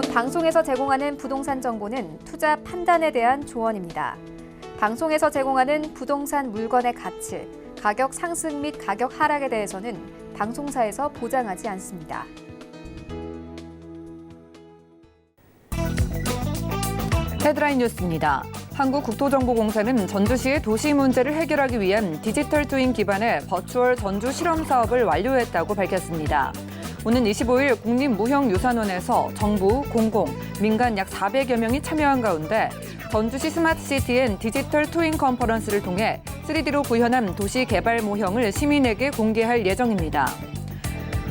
본 방송에서 제공하는 부동산 정보는 투자 판단에 대한 조언입니다. 방송에서 제공하는 부동산 물건의 가치, 가격 상승 및 가격 하락에 대해서는 방송사에서 보장하지 않습니다. 헤드라인 뉴스입니다. 한국국토정보공사는 전주시의 도시 문제를 해결하기 위한 디지털 트윈 기반의 버추얼 전주 실험 사업을 완료했다고 밝혔습니다. 오는 25일 국립무형유산원에서 정부, 공공, 민간 약 400여 명이 참여한 가운데 전주시 스마트시티 앤 디지털 트윈 컨퍼런스를 통해 3D로 구현한 도시 개발 모형을 시민에게 공개할 예정입니다.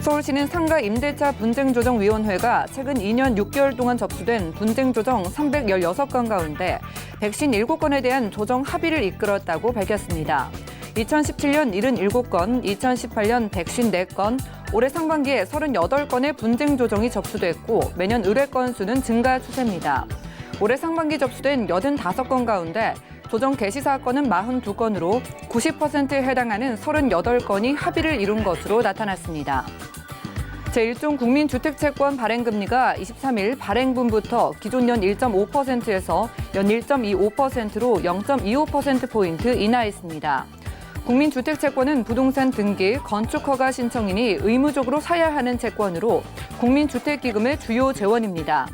서울시는 상가 임대차 분쟁조정위원회가 최근 2년 6개월 동안 접수된 분쟁조정 316건 가운데 157건에 대한 조정 합의를 이끌었다고 밝혔습니다. 2017년 77건, 2018년 154건, 올해 상반기에 38건의 분쟁조정이 접수됐고 매년 의뢰 건수는 증가 추세입니다. 올해 상반기 접수된 85건 가운데 조정 개시 사건은 42건으로 90%에 해당하는 38건이 합의를 이룬 것으로 나타났습니다. 제1종 국민주택채권 발행금리가 23일 발행분부터 기존 연 1.5%에서 연 1.25%로 0.25%포인트 인하했습니다. 국민주택채권은 부동산 등기, 건축허가 신청인이 의무적으로 사야 하는 채권으로 국민주택기금의 주요 재원입니다.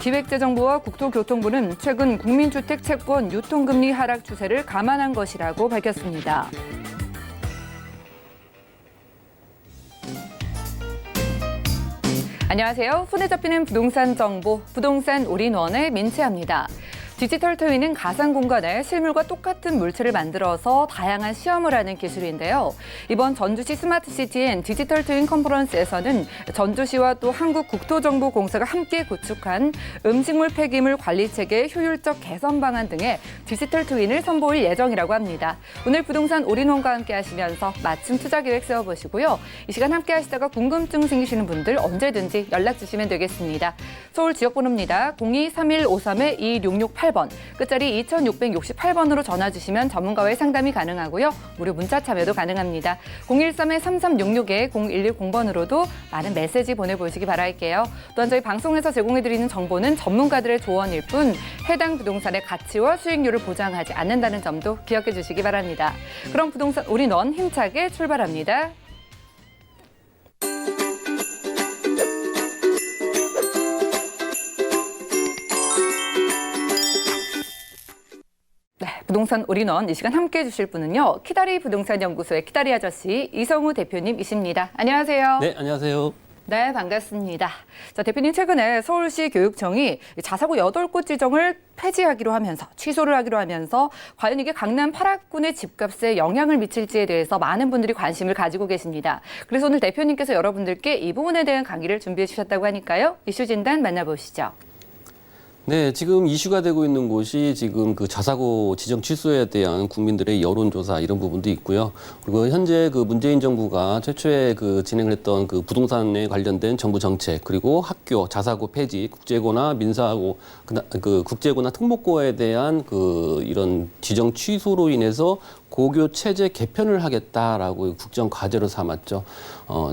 기획재정부와 국토교통부는 최근 국민주택 채권 유통금리 하락 추세를 감안한 것이라고 밝혔습니다. 안녕하세요. 손에 잡히는 부동산 정보, 부동산 올인원의 민채합니다. 디지털 트윈은 가상 공간에 실물과 똑같은 물체를 만들어서 다양한 시험을 하는 기술인데요. 이번 전주시 스마트시티 앤 디지털 트윈 컨퍼런스에서는 전주시와 또 한국국토정보공사가 함께 구축한 음식물 폐기물 관리 체계 효율적 개선 방안 등의 디지털 트윈을 선보일 예정이라고 합니다. 오늘 부동산 올인원과 함께 하시면서 맞춤 투자 계획 세워보시고요. 이 시간 함께 하시다가 궁금증 생기시는 분들 언제든지 연락 주시면 되겠습니다. 서울 지역번호입니다. 023153-2668 끝자리 2668번으로 전화 주시면 전문가와의 상담이 가능하고요. 무료 문자 참여도 가능합니다. 013-3366-0110번으로도 많은 메시지 보내보시기 바랄게요. 또한 저희 방송에서 제공해드리는 정보는 전문가들의 조언일 뿐 해당 부동산의 가치와 수익률을 보장하지 않는다는 점도 기억해 주시기 바랍니다. 그럼 부동산 올인원 힘차게 출발합니다. 부동산 올인원 이 시간 함께해 주실 분은요. 키다리 부동산연구소의 키다리 아저씨 이성우 대표님이십니다. 안녕하세요. 네, 안녕하세요. 네, 반갑습니다. 자, 대표님 최근에 서울시 교육청이 자사고 8곳 지정을 폐지하기로 하면서 취소를 하기로 하면서 과연 이게 강남 8학군의 집값에 영향을 미칠지에 대해서 많은 분들이 관심을 가지고 계십니다. 그래서 오늘 대표님께서 여러분들께 이 부분에 대한 강의를 준비해 주셨다고 하니까요. 이슈 진단 만나보시죠. 네, 지금 이슈가 되고 있는 곳이 지금 그 자사고 지정 취소에 대한 국민들의 여론조사 이런 부분도 있고요. 그리고 현재 그 문재인 정부가 최초에 그 진행을 했던 그 부동산에 관련된 정부 정책 그리고 학교 자사고 폐지, 국제고나 민사고, 그 국제고나 특목고에 대한 그 이런 지정 취소로 인해서 고교 체제 개편을 하겠다라고 국정 과제로 삼았죠.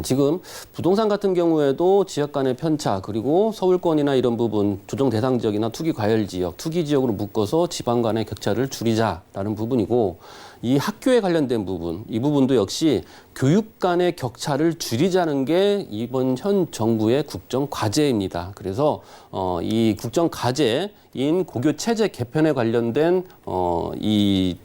지금 부동산 같은 경우에도 지역 간의 편차 그리고 서울권이나 이런 부분 조정 대상 지역이나 투기 과열 지역, 투기 지역으로 묶어서 지방 간의 격차를 줄이자라는 부분이고 이 학교에 관련된 부분, 이 부분도 역시 교육 간의 격차를 줄이자는 게 이번 현 정부의 국정 과제입니다. 그래서 이 국정 과제인 고교 체제 개편에 관련된 이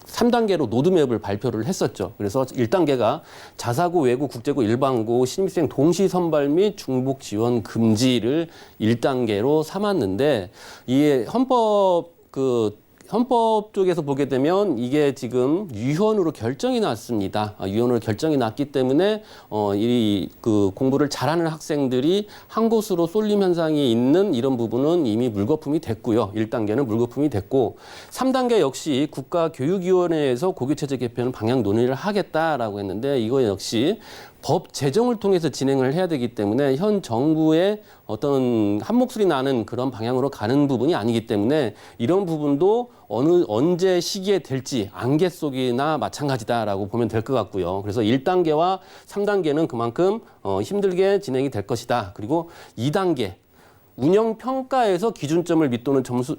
3단계로 로드맵을 발표를 했었죠. 그래서 1단계가 자사고, 외고, 국제고, 일반고, 신입생 동시 선발 및 중복 지원 금지를 1단계로 삼았는데 이게 헌법 쪽에서 보게 되면 이게 지금 유현으로 결정이 났습니다. 유현으로 결정이 났기 때문에 이 그 공부를 잘하는 학생들이 한 곳으로 쏠림 현상이 있는 이런 부분은 이미 물거품이 됐고요. 1단계는 물거품이 됐고 3단계 역시 국가교육위원회에서 고교체제 개편 방향 논의를 하겠다라고 했는데 이거 역시 법 제정을 통해서 진행을 해야 되기 때문에 현 정부의 어떤 한 목소리 나는 그런 방향으로 가는 부분이 아니기 때문에 이런 부분도 언제 시기에 될지 안개 속이나 마찬가지다라고 보면 될 것 같고요. 그래서 1단계와 3단계는 그만큼 힘들게 진행이 될 것이다. 그리고 2단계 운영 평가에서 기준점을 밑도는 점수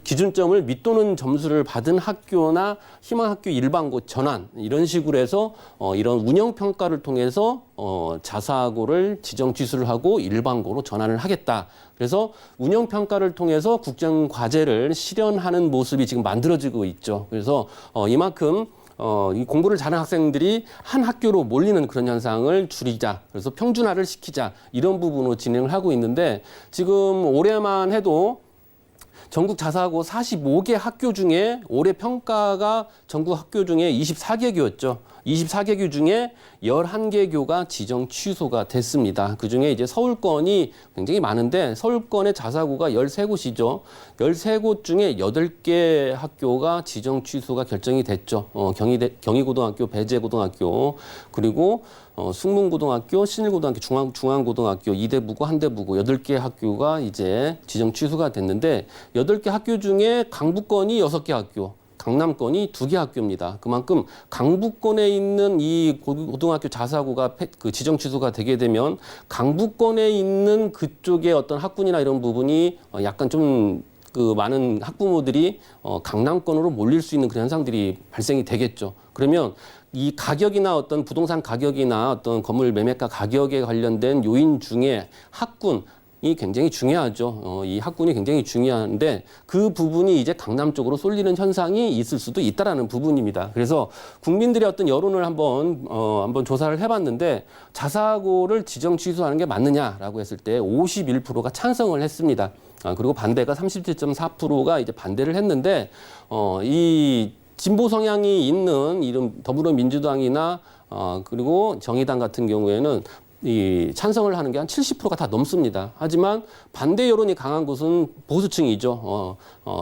기준점을 밑도는 점수를 받은 학교나 희망학교 일반고 전환 이런 식으로 해서 이런 운영 평가를 통해서 자사고를 지정 취소를 하고 일반고로 전환을 하겠다. 그래서 운영 평가를 통해서 국정 과제를 실현하는 모습이 지금 만들어지고 있죠. 그래서 이만큼 이 공부를 잘하는 학생들이 한 학교로 몰리는 그런 현상을 줄이자. 그래서 평준화를 시키자. 이런 부분으로 진행을 하고 있는데 지금 올해만 해도 전국 자사고 45개 학교 중에 올해 평가가 전국 학교 중에 24개 교였죠. 24개 중에 11개 교가 지정 취소가 됐습니다. 그중에 이제 서울권이 굉장히 많은데 서울권의 자사고가 13곳이죠. 13곳 중에 8개 학교가 지정 취소가 결정이 됐죠. 경희고등학교, 배재고등학교, 그리고 숙문고등학교, 신일고등학교, 중앙고등학교, 이대부고, 한대부고 8개 학교가 이제 지정 취소가 됐는데 8개 학교 중에 강북권이 6개 학교, 강남권이 2개 학교입니다. 그만큼 강북권에 있는 이 고등학교 자사고가 그 지정 취소가 되게 되면 강북권에 있는 그쪽의 어떤 학군이나 이런 부분이 약간 좀 그 많은 학부모들이 강남권으로 몰릴 수 있는 그런 현상들이 발생이 되겠죠. 그러면 이 가격이나 어떤 부동산 가격이나 어떤 건물 매매가 가격에 관련된 요인 중에 학군이 굉장히 중요하죠. 이 학군이 굉장히 중요한데 그 부분이 이제 강남 쪽으로 쏠리는 현상이 있을 수도 있다라는 부분입니다. 그래서 국민들의 어떤 여론을 한번 조사를 해봤는데 자사고를 지정 취소하는 게 맞느냐라고 했을 때 51%가 찬성을 했습니다. 그리고 반대가 37.4%가 이제 반대를 했는데 이 진보 성향이 있는 이런 더불어민주당이나 그리고 정의당 같은 경우에는 이 찬성을 하는 게 한 70%가 다 넘습니다. 하지만 반대 여론이 강한 곳은 보수층이죠.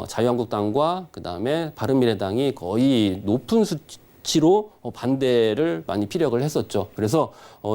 자유한국당과 그다음에 바른미래당이 거의 높은 수치로 반대를 많이 피력을 했었죠. 그래서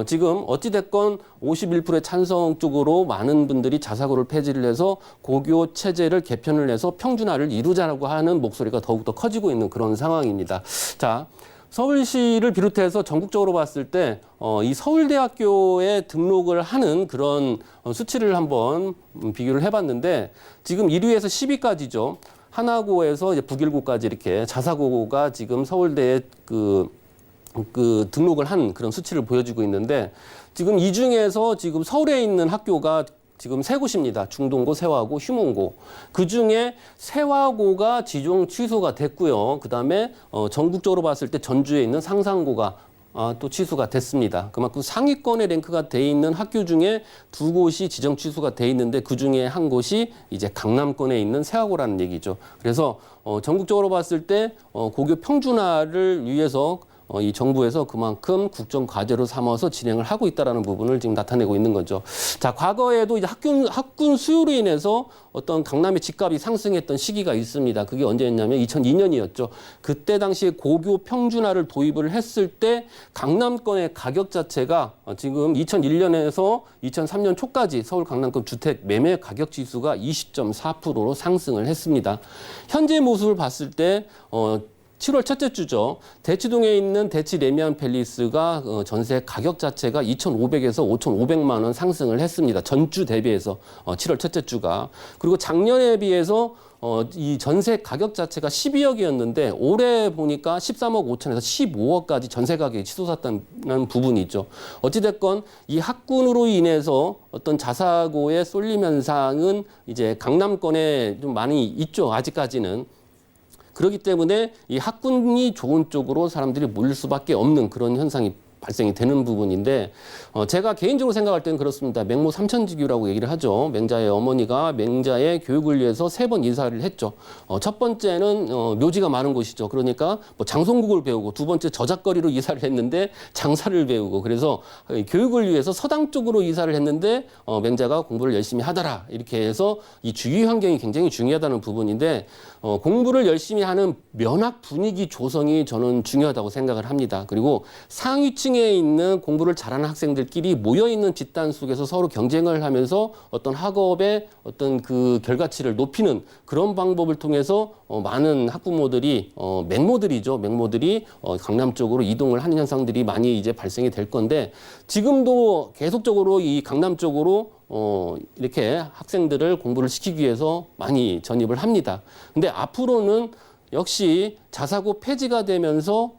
지금 어찌됐건 51%의 찬성 쪽으로 많은 분들이 자사고를 폐지를 해서 고교 체제를 개편을 해서 평준화를 이루자라고 하는 목소리가 더욱더 커지고 있는 그런 상황입니다. 자, 서울시를 비롯해서 전국적으로 봤을 때 이 서울대학교에 등록을 하는 그런 수치를 한번 비교를 해봤는데 지금 1위에서 10위까지죠. 하나고에서 이제 북일고까지 이렇게 자사고가 지금 서울대에 그 등록을 한 그런 수치를 보여주고 있는데 지금 이 중에서 지금 서울에 있는 학교가 지금 3곳입니다. 중동고, 세화고, 휴문고. 그중에 세화고가 지정 취소가 됐고요. 그다음에 전국적으로 봤을 때 전주에 있는 상산고가 또 취소가 됐습니다. 그만큼 상위권에 랭크가 돼 있는 학교 중에 2곳이 지정 취소가 돼 있는데 그중에 한 곳이 이제 강남권에 있는 세화고라는 얘기죠. 그래서 전국적으로 봤을 때 고교 평준화를 위해서 이 정부에서 그만큼 국정 과제로 삼아서 진행을 하고 있다라는 부분을 지금 나타내고 있는 거죠. 자, 과거에도 이제 학군 수요로 인해서 어떤 강남의 집값이 상승했던 시기가 있습니다. 그게 언제였냐면 2002년이었죠. 그때 당시에 고교 평준화를 도입을 했을 때 강남권의 가격 자체가 지금 2001년에서 2003년 초까지 서울 강남권 주택 매매 가격 지수가 20.4%로 상승을 했습니다. 현재 모습을 봤을 때 7월 첫째 주죠. 대치동에 있는 대치 레미안 팰리스가 전세 가격 자체가 2,500에서 5,500만 원 상승을 했습니다. 전주 대비해서 7월 첫째 주가. 그리고 작년에 비해서 이 전세 가격 자체가 12억이었는데 올해 보니까 13억 5천에서 15억까지 전세 가격이 치솟았다는 부분이 있죠. 어찌됐건 이 학군으로 인해서 어떤 자사고의 쏠림 현상은 이제 강남권에 좀 많이 있죠. 아직까지는. 그렇기 때문에 이 학군이 좋은 쪽으로 사람들이 몰릴 수밖에 없는 그런 현상이 발생이 되는 부분인데 제가 개인적으로 생각할 때는 그렇습니다. 맹모 삼천지교라고 얘기를 하죠. 맹자의 어머니가 맹자의 교육을 위해서 3번 이사를 했죠. 첫 번째는 묘지가 많은 곳이죠. 그러니까 뭐 장송국을 배우고 두 번째 저작거리로 이사를 했는데 장사를 배우고 그래서 교육을 위해서 서당 쪽으로 이사를 했는데 맹자가 공부를 열심히 하더라. 이렇게 해서 이 주위 환경이 굉장히 중요하다는 부분인데 공부를 열심히 하는 면학 분위기 조성이 저는 중요하다고 생각을 합니다. 그리고 상위층에 있는 공부를 잘하는 학생들끼리 모여있는 집단 속에서 서로 경쟁을 하면서 어떤 학업의 어떤 그 결과치를 높이는 그런 방법을 통해서 많은 학부모들이 맹모들이죠. 맹모들이 강남 쪽으로 이동을 하는 현상들이 많이 이제 발생이 될 건데 지금도 계속적으로 이 강남 쪽으로 이렇게 학생들을 공부를 시키기 위해서 많이 전입을 합니다. 근데 앞으로는 역시 자사고 폐지가 되면서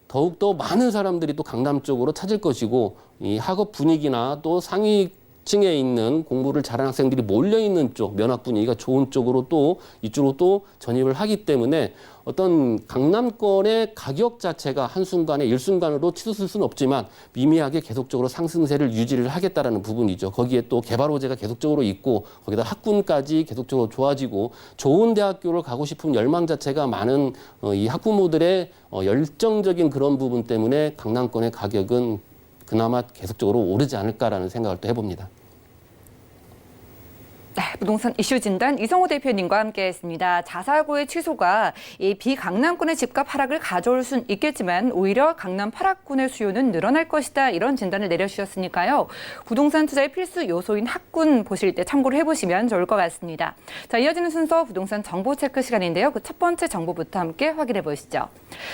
더욱더 많은 사람들이 또 강남 쪽으로 찾을 것이고 이 학업 분위기나 또 상위층에 있는 공부를 잘하는 학생들이 몰려있는 쪽, 면학 분위기가 좋은 쪽으로 또 이쪽으로 또 전입을 하기 때문에 어떤 강남권의 가격 자체가 한순간에 일순간으로 치솟을 수는 없지만 미미하게 계속적으로 상승세를 유지를 하겠다라는 부분이죠. 거기에 또 개발 호재가 계속적으로 있고 거기다 학군까지 계속적으로 좋아지고 좋은 대학교를 가고 싶은 열망 자체가 많은 이 학부모들의 열정적인 그런 부분 때문에 강남권의 가격은 그나마 계속적으로 오르지 않을까라는 생각을 또 해봅니다. 네, 부동산 이슈 진단 이성호 대표님과 함께했습니다. 자사고의 취소가 이 비강남권의 집값 하락을 가져올 수는 있겠지만 오히려 강남 8학군의 수요는 늘어날 것이다. 이런 진단을 내려주셨으니까요. 부동산 투자의 필수 요소인 학군 보실 때 참고를 해보시면 좋을 것 같습니다. 자, 이어지는 순서 부동산 정보 체크 시간인데요. 그 첫 번째 정보부터 함께 확인해 보시죠.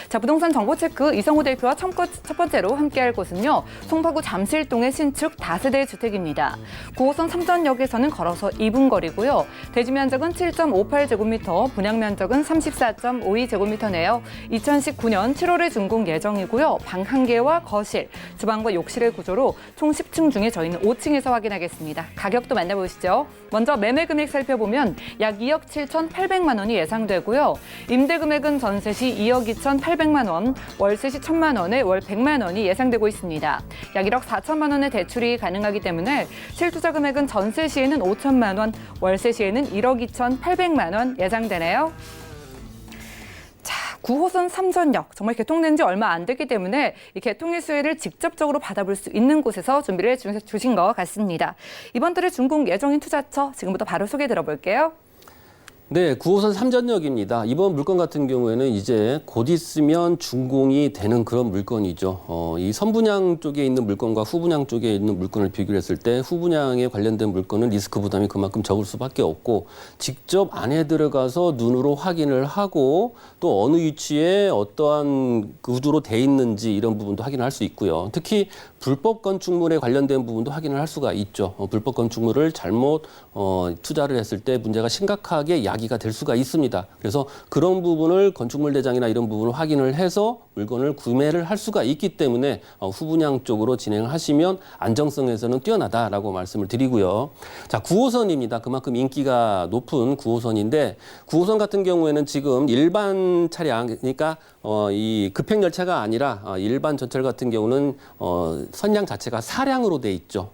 자, 부동산 정보 체크 이성호 대표와 첫 번째로 함께할 곳은요. 송파구 잠실동의 신축 다세대 주택입니다. 9호선 삼전역에서는 걸어서 2분 거리고요. 대지 면적은 7.58제곱미터, 분양 면적은 34.52제곱미터네요. 2019년 7월에 준공 예정이고요. 방 1개와 거실, 주방과 욕실의 구조로 총 10층 중에 저희는 5층에서 확인하겠습니다. 가격도 만나보시죠. 먼저 매매 금액 살펴보면 약 2억 7,800만 원이 예상되고요. 임대 금액은 전세 시 2억 2,800만 원, 월세 시 1,000만 원에 월 100만 원이 예상되고 있습니다. 약 1억 4천만 원의 대출이 가능하기 때문에 실투자 금액은 전세 시에는 5천만 원, 월세 시에는 1억 2,800만 원 예상되네요. 자, 9호선 삼전역 정말 개통된 지 얼마 안 됐기 때문에 이 개통의 수혜를 직접적으로 받아볼 수 있는 곳에서 준비를 해주신 것 같습니다. 이번 달에 준공 예정인 투자처 지금부터 바로 소개 들어볼게요. 네, 9호선 삼전역입니다. 이번 물건 같은 경우에는 이제 곧 있으면 준공이 되는 그런 물건이죠. 이 선분양 쪽에 있는 물건과 후분양 쪽에 있는 물건을 비교했을 때 후분양에 관련된 물건은 리스크 부담이 그만큼 적을 수밖에 없고 직접 안에 들어가서 눈으로 확인을 하고 또 어느 위치에 어떠한 구조로 돼 있는지 이런 부분도 확인할 수 있고요. 특히 불법 건축물에 관련된 부분도 확인을 할 수가 있죠. 불법 건축물을 잘못 투자를 했을 때 문제가 심각하게 야기가 될 수가 있습니다. 그래서 그런 부분을 건축물 대장이나 이런 부분을 확인을 해서 물건을 구매를 할 수가 있기 때문에 후분양 쪽으로 진행을 하시면 안정성에서는 뛰어나다라고 말씀을 드리고요. 자, 9호선입니다. 그만큼 인기가 높은 9호선인데 9호선 같은 경우에는 지금 일반 차량, 그러니까 이 급행 열차가 아니라 일반 전철 같은 경우는 선량 자체가 4량으로 돼 있죠.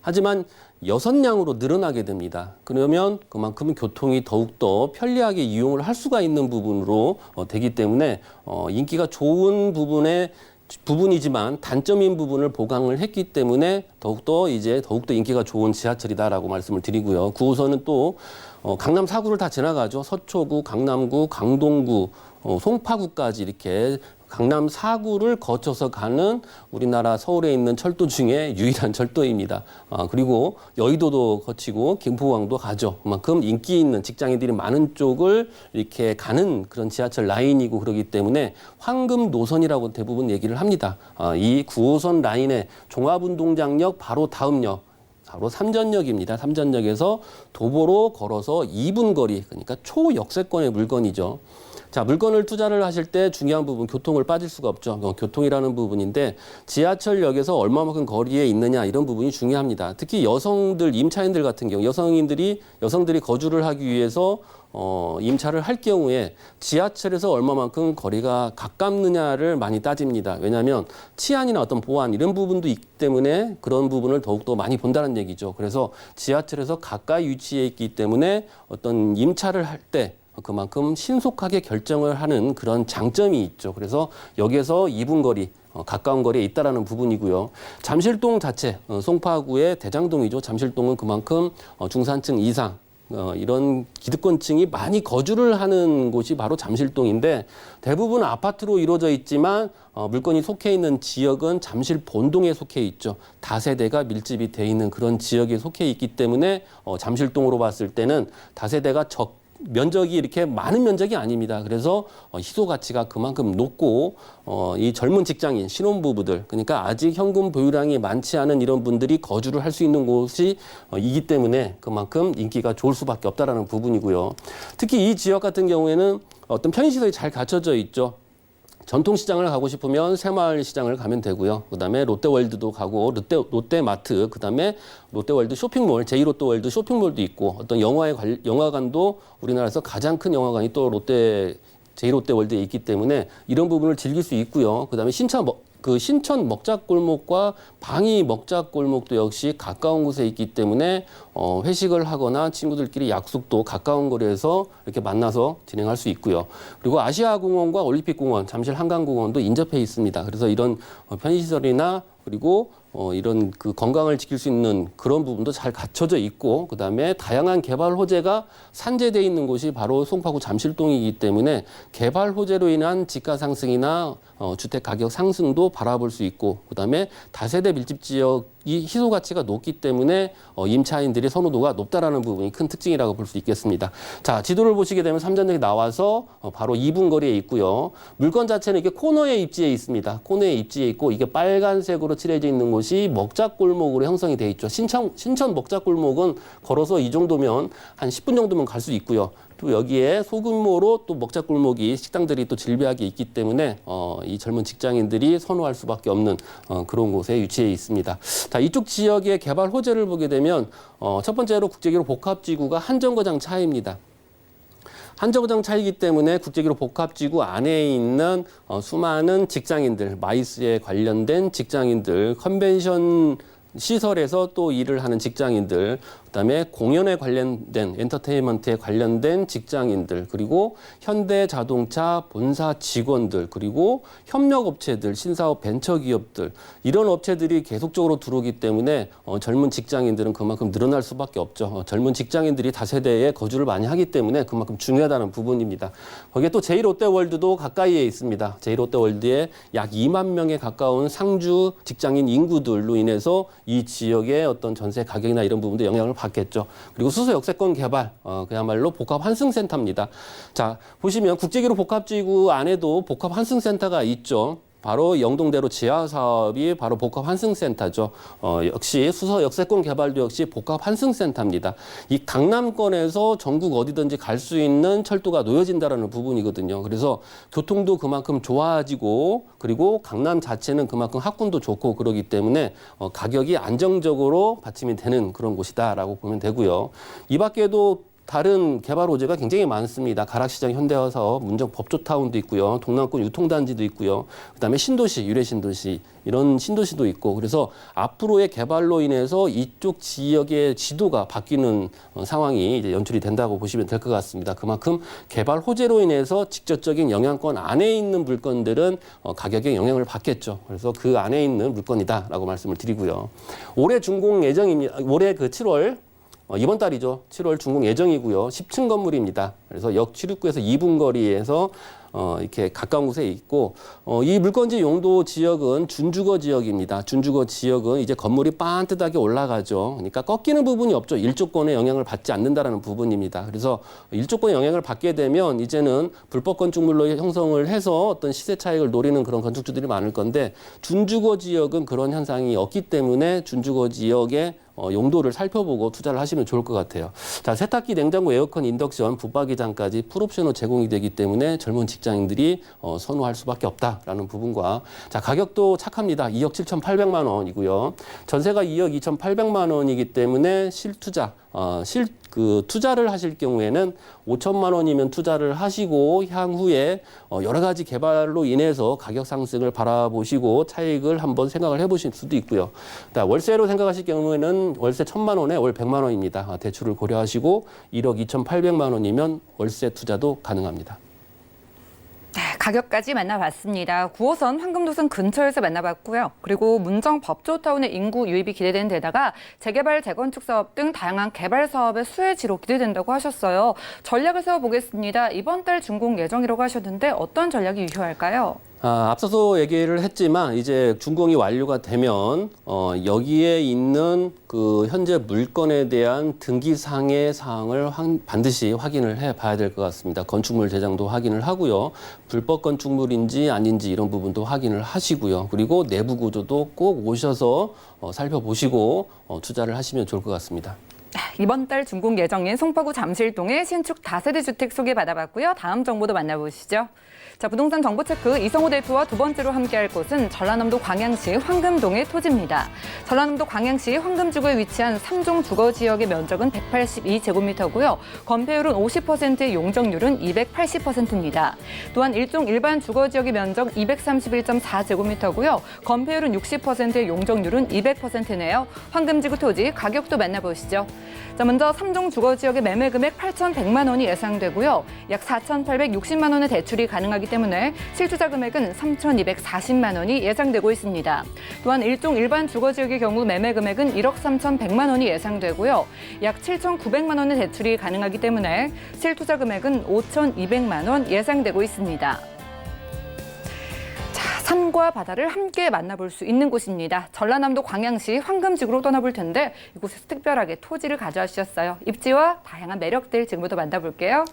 하지만 6량으로 늘어나게 됩니다. 그러면 그만큼 교통이 더욱더 편리하게 이용을 할 수가 있는 부분으로 되기 때문에 인기가 좋은 부분이지만 단점인 부분을 보강을 했기 때문에 더욱더 인기가 좋은 지하철이다라고 말씀을 드리고요. 9호선은 또 강남 4구를 다 지나가죠. 서초구, 강남구, 강동구, 송파구까지 이렇게 강남 4구를 거쳐서 가는 우리나라 서울에 있는 철도 중에 유일한 철도입니다. 그리고 여의도도 거치고 김포공항도 가죠. 그만큼 인기 있는 직장인들이 많은 쪽을 이렇게 가는 그런 지하철 라인이고 그러기 때문에 황금 노선이라고 대부분 얘기를 합니다. 이 9호선 라인의 종합운동장역 바로 다음 역, 바로 삼전역입니다. 삼전역에서 도보로 걸어서 2분 거리, 그러니까 초역세권의 물건이죠. 자, 물건을 투자를 하실 때 중요한 부분, 교통을 빠질 수가 없죠. 교통이라는 부분인데 지하철역에서 얼마만큼 거리에 있느냐 이런 부분이 중요합니다. 특히 여성들, 임차인들 같은 경우 여성들이 거주를 하기 위해서 임차를 할 경우에 지하철에서 얼마만큼 거리가 가깝느냐를 많이 따집니다. 왜냐하면 치안이나 어떤 보안 이런 부분도 있기 때문에 그런 부분을 더욱더 많이 본다는 얘기죠. 그래서 지하철에서 가까이 위치해 있기 때문에 어떤 임차를 할 때 그만큼 신속하게 결정을 하는 그런 장점이 있죠. 그래서 여기에서 2분 거리, 가까운 거리에 있다라는 부분이고요. 잠실동 자체, 송파구의 대장동이죠. 잠실동은 그만큼 중산층 이상, 이런 기득권층이 많이 거주를 하는 곳이 바로 잠실동인데 대부분 아파트로 이루어져 있지만 물건이 속해 있는 지역은 잠실 본동에 속해 있죠. 다세대가 밀집이 돼 있는 그런 지역에 속해 있기 때문에 잠실동으로 봤을 때는 다세대가 면적이 이렇게 많은 면적이 아닙니다. 그래서 희소 가치가 그만큼 높고 이 젊은 직장인, 신혼부부들, 그러니까 아직 현금 보유량이 많지 않은 이런 분들이 거주를 할 수 있는 곳이기 때문에 그만큼 인기가 좋을 수밖에 없다라는 부분이고요. 특히 이 지역 같은 경우에는 어떤 편의시설이 잘 갖춰져 있죠. 전통시장을 가고 싶으면 새마을시장을 가면 되고요. 그다음에 롯데월드도 가고 롯데마트, 그다음에 롯데월드 쇼핑몰, 제2롯데월드 쇼핑몰도 있고 어떤 영화관도 우리나라에서 가장 큰 영화관이 또 제2롯데월드에 있기 때문에 이런 부분을 즐길 수 있고요. 그다음에 신천 먹자골목과 방이 먹자골목도 역시 가까운 곳에 있기 때문에 회식을 하거나 친구들끼리 약속도 가까운 거리에서 이렇게 만나서 진행할 수 있고요. 그리고 아시아공원과 올림픽공원, 잠실 한강공원도 인접해 있습니다. 그래서 이런 편의시설이나 그리고 이런 그 건강을 지킬 수 있는 그런 부분도 잘 갖춰져 있고, 그다음에 다양한 개발 호재가 산재되어 있는 곳이 바로 송파구 잠실동이기 때문에 개발 호재로 인한 집가 상승이나 주택 가격 상승도 바라볼 수 있고, 그다음에 다세대 밀집 지역이 희소 가치가 높기 때문에 임차인들의 선호도가 높다라는 부분이 큰 특징이라고 볼 수 있겠습니다. 자, 지도를 보시게 되면 삼전역에 나와서 바로 2분 거리에 있고요. 물건 자체는 이게 코너에 입지해 있습니다. 코너에 입지해 있고 이게 빨간색으로 칠해져 있는 곳이 먹자골목으로 형성이 돼 있죠. 신천 먹자골목은 걸어서 이 정도면 한 10분 정도면 갈 수 있고요. 또 여기에 소규모로 또 먹자골목이 식당들이 또 질비하게 있기 때문에 이 젊은 직장인들이 선호할 수밖에 없는 그런 곳에 위치해 있습니다. 자, 이쪽 지역의 개발 호재를 보게 되면 첫 번째로 국제기로 복합지구가 한정거장 차이입니다. 한정거장 차이기 때문에 국제기로 복합지구 안에 있는 수많은 직장인들, 마이스에 관련된 직장인들, 컨벤션 시설에서 또 일을 하는 직장인들, 그다음에 공연에 관련된 엔터테인먼트에 관련된 직장인들, 그리고 현대자동차 본사 직원들, 그리고 협력업체들, 신사업 벤처기업들, 이런 업체들이 계속적으로 들어오기 때문에 젊은 직장인들은 그만큼 늘어날 수밖에 없죠. 젊은 직장인들이 다세대에 거주를 많이 하기 때문에 그만큼 중요하다는 부분입니다. 거기에 또 제2롯데월드도 가까이에 있습니다. 제2롯데월드에 약 2만 명에 가까운 상주 직장인 인구들로 인해서 이 지역의 어떤 전세 가격이나 이런 부분도 영향을 받겠죠. 그리고 수서 역세권 개발, 그야말로 복합 환승센터입니다. 자, 보시면 국제기로 복합지구 안에도 복합 환승센터가 있죠. 바로 영동대로 지하 사업이 바로 복합 환승센터죠. 역시 수서 역세권 개발도 역시 복합 환승센터입니다. 이 강남권에서 전국 어디든지 갈 수 있는 철도가 놓여진다라는 부분이거든요. 그래서 교통도 그만큼 좋아지고, 그리고 강남 자체는 그만큼 학군도 좋고 그러기 때문에 가격이 안정적으로 받침이 되는 그런 곳이다라고 보면 되고요. 이 밖에도 다른 개발 호재가 굉장히 많습니다. 가락시장 현대화사업, 문정 법조타운도 있고요. 동남권 유통단지도 있고요. 그다음에 신도시, 유래신도시, 이런 신도시도 있고, 그래서 앞으로의 개발로 인해서 이쪽 지역의 지도가 바뀌는 상황이 이제 연출이 된다고 보시면 될 것 같습니다. 그만큼 개발 호재로 인해서 직접적인 영향권 안에 있는 물건들은 가격에 영향을 받겠죠. 그래서 그 안에 있는 물건이다라고 말씀을 드리고요. 올해 준공 예정입니다. 올해 그 7월 이번 달이죠. 7월 준공 예정이고요. 10층 건물입니다. 그래서 역 출입구에서 2분 거리에서 이렇게 가까운 곳에 있고, 이 물건지 용도 지역은 준주거 지역입니다. 준주거 지역은 이제 건물이 반듯하게 올라가죠. 그러니까 꺾이는 부분이 없죠. 일조권의 영향을 받지 않는다라는 부분입니다. 그래서 일조권의 영향을 받게 되면 이제는 불법 건축물로 형성을 해서 어떤 시세 차익을 노리는 그런 건축주들이 많을 건데, 준주거 지역은 그런 현상이 없기 때문에 준주거 지역의 용도를 살펴보고 투자를 하시면 좋을 것 같아요. 자, 세탁기, 냉장고, 에어컨, 인덕션, 붙박이장까지 풀옵션으로 제공이 되기 때문에 젊은 직장인들이 선호할 수밖에 없다라는 부분과, 자, 가격도 착합니다. 2억 7,800만 원이고요. 전세가 2억 2,800만 원이기 때문에 실투자, 투자를 하실 경우에는 5천만 원이면 투자를 하시고 향후에 여러 가지 개발로 인해서 가격 상승을 바라보시고 차익을 한번 생각을 해보실 수도 있고요. 월세로 생각하실 경우에는 월세 1,000만 원에 월 100만 원입니다. 대출을 고려하시고 1억 2,800만 원이면 월세 투자도 가능합니다. 가격까지 만나봤습니다. 9호선 황금도선 근처에서 만나봤고요. 그리고 문정 법조타운의 인구 유입이 기대되는 데다가 재개발, 재건축 사업 등 다양한 개발 사업의 수혜지로 기대된다고 하셨어요. 전략을 세워보겠습니다. 이번 달 준공 예정이라고 하셨는데 어떤 전략이 유효할까요? 앞서서 얘기를 했지만 이제 준공이 완료가 되면 여기에 있는 그 현재 물건에 대한 등기상의 사항을 반드시 확인을 해봐야 될 것 같습니다. 건축물 대장도 확인을 하고요. 불법 건축물인지 아닌지 이런 부분도 확인을 하시고요. 그리고 내부 구조도 꼭 오셔서 살펴보시고 투자를 하시면 좋을 것 같습니다. 이번 달 준공 예정인 송파구 잠실동의 신축 다세대 주택 소개받아봤고요. 다음 정보도 만나보시죠. 자, 부동산 정보체크 이성호 대표와 두 번째로 함께할 곳은 전라남도 광양시 황금동의 토지입니다. 전라남도 광양시 황금지구에 위치한 3종 주거지역의 면적은 182제곱미터고요. 건폐율은 50%의 용적률은 280%입니다. 또한 1종 일반 주거지역의 면적 231.4제곱미터고요. 건폐율은 60%의 용적률은 200%네요. 황금지구 토지 가격도 만나보시죠. 자, 먼저 3종 주거지역의 매매 금액 8,100만 원이 예상되고요. 약 4,860만 원의 대출이 가능하기 때문에 실투자 금액은 3,240만 원이 예상되고 있습니다. 또한 1종 일반 주거지역의 경우 매매 금액은 1억 3,100만 원이 예상되고요. 약 7,900만 원의 대출이 가능하기 때문에 실투자 금액은 5,200만 원 예상되고 있습니다. 산과 바다를 함께 만나볼 수 있는 곳입니다. 전라남도 광양시 황금지구로 떠나볼 텐데 이곳에서 특별하게 토지를 가져와 주셨어요. 입지와 다양한 매력들 지금부터 만나볼게요.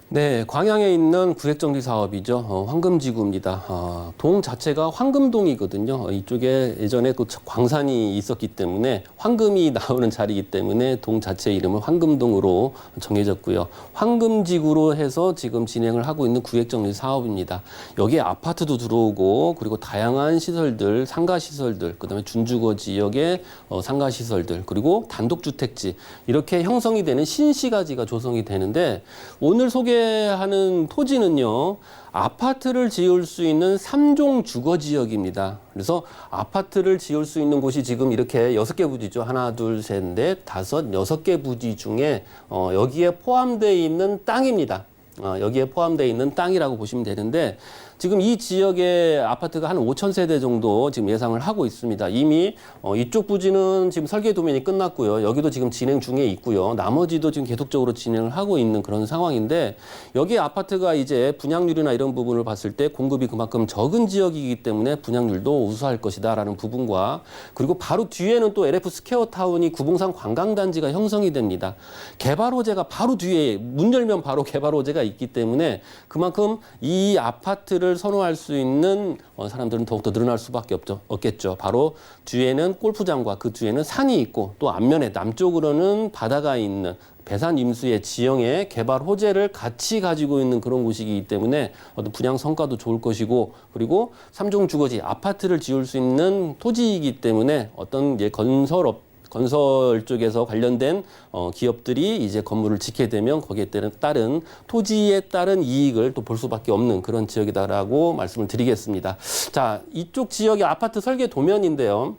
네, 광양에 있는 구획정비 사업이죠. 황금지구입니다. 동 자체가 황금동이거든요. 이쪽에 예전에 그 광산이 있었기 때문에 황금이 나오는 자리이기 때문에 동 자체 이름은 황금동으로 정해졌고요. 황금지구로 해서 지금 진행을 하고 있는 구획정비 사업입니다. 여기에 아파트도 들어오고 그리고 다양한 시설들, 상가시설들, 그다음에 준주거 지역의 상가시설들, 그리고 단독주택지 이렇게 형성이 되는 신시가지가 조성이 되는데 오늘 소개하는 토지는요, 아파트를 지을 수 있는 3종 주거 지역입니다. 그래서 아파트를 지을 수 있는 곳이 지금 이렇게 6개 부지죠. 하나, 둘, 셋, 넷, 다섯, 6개 부지 중에 여기에 포함되어 있는 땅입니다. 여기에 포함되어 있는 땅이라고 보시면 되는데 지금 이 지역의 아파트가 한 5,000세대 정도 지금 예상을 하고 있습니다. 이미 이쪽 부지는 지금 설계 도면이 끝났고요. 여기도 지금 진행 중에 있고요. 나머지도 지금 계속적으로 진행을 하고 있는 그런 상황인데 여기 아파트가 이제 분양률이나 이런 부분을 봤을 때 공급이 그만큼 적은 지역이기 때문에 분양률도 우수할 것이다라는 부분과 그리고 바로 뒤에는 또 LF 스퀘어타운이 구봉산 관광단지가 형성이 됩니다. 개발 호재가 바로 뒤에 문 열면 바로 개발 호재가 있기 때문에 그만큼 이 아파트를 선호할 수 있는 사람들은 더욱더 늘어날 수밖에 없겠죠. 바로 뒤에는 골프장과 그 뒤에는 산이 있고 또 앞면에 남쪽으로는 바다가 있는 배산 임수의 지형의 개발 호재를 같이 가지고 있는 그런 곳이기 때문에 어떤 분양 성과도 좋을 것이고 그리고 3종 주거지 아파트를 지을 수 있는 토지이기 때문에 어떤 이제 건설 쪽에서 관련된 기업들이 이제 건물을 짓게 되면 거기에 따른 토지에 따른 이익을 또 볼 수밖에 없는 그런 지역이다라고 말씀을 드리겠습니다. 자, 이쪽 지역의 아파트 설계 도면인데요.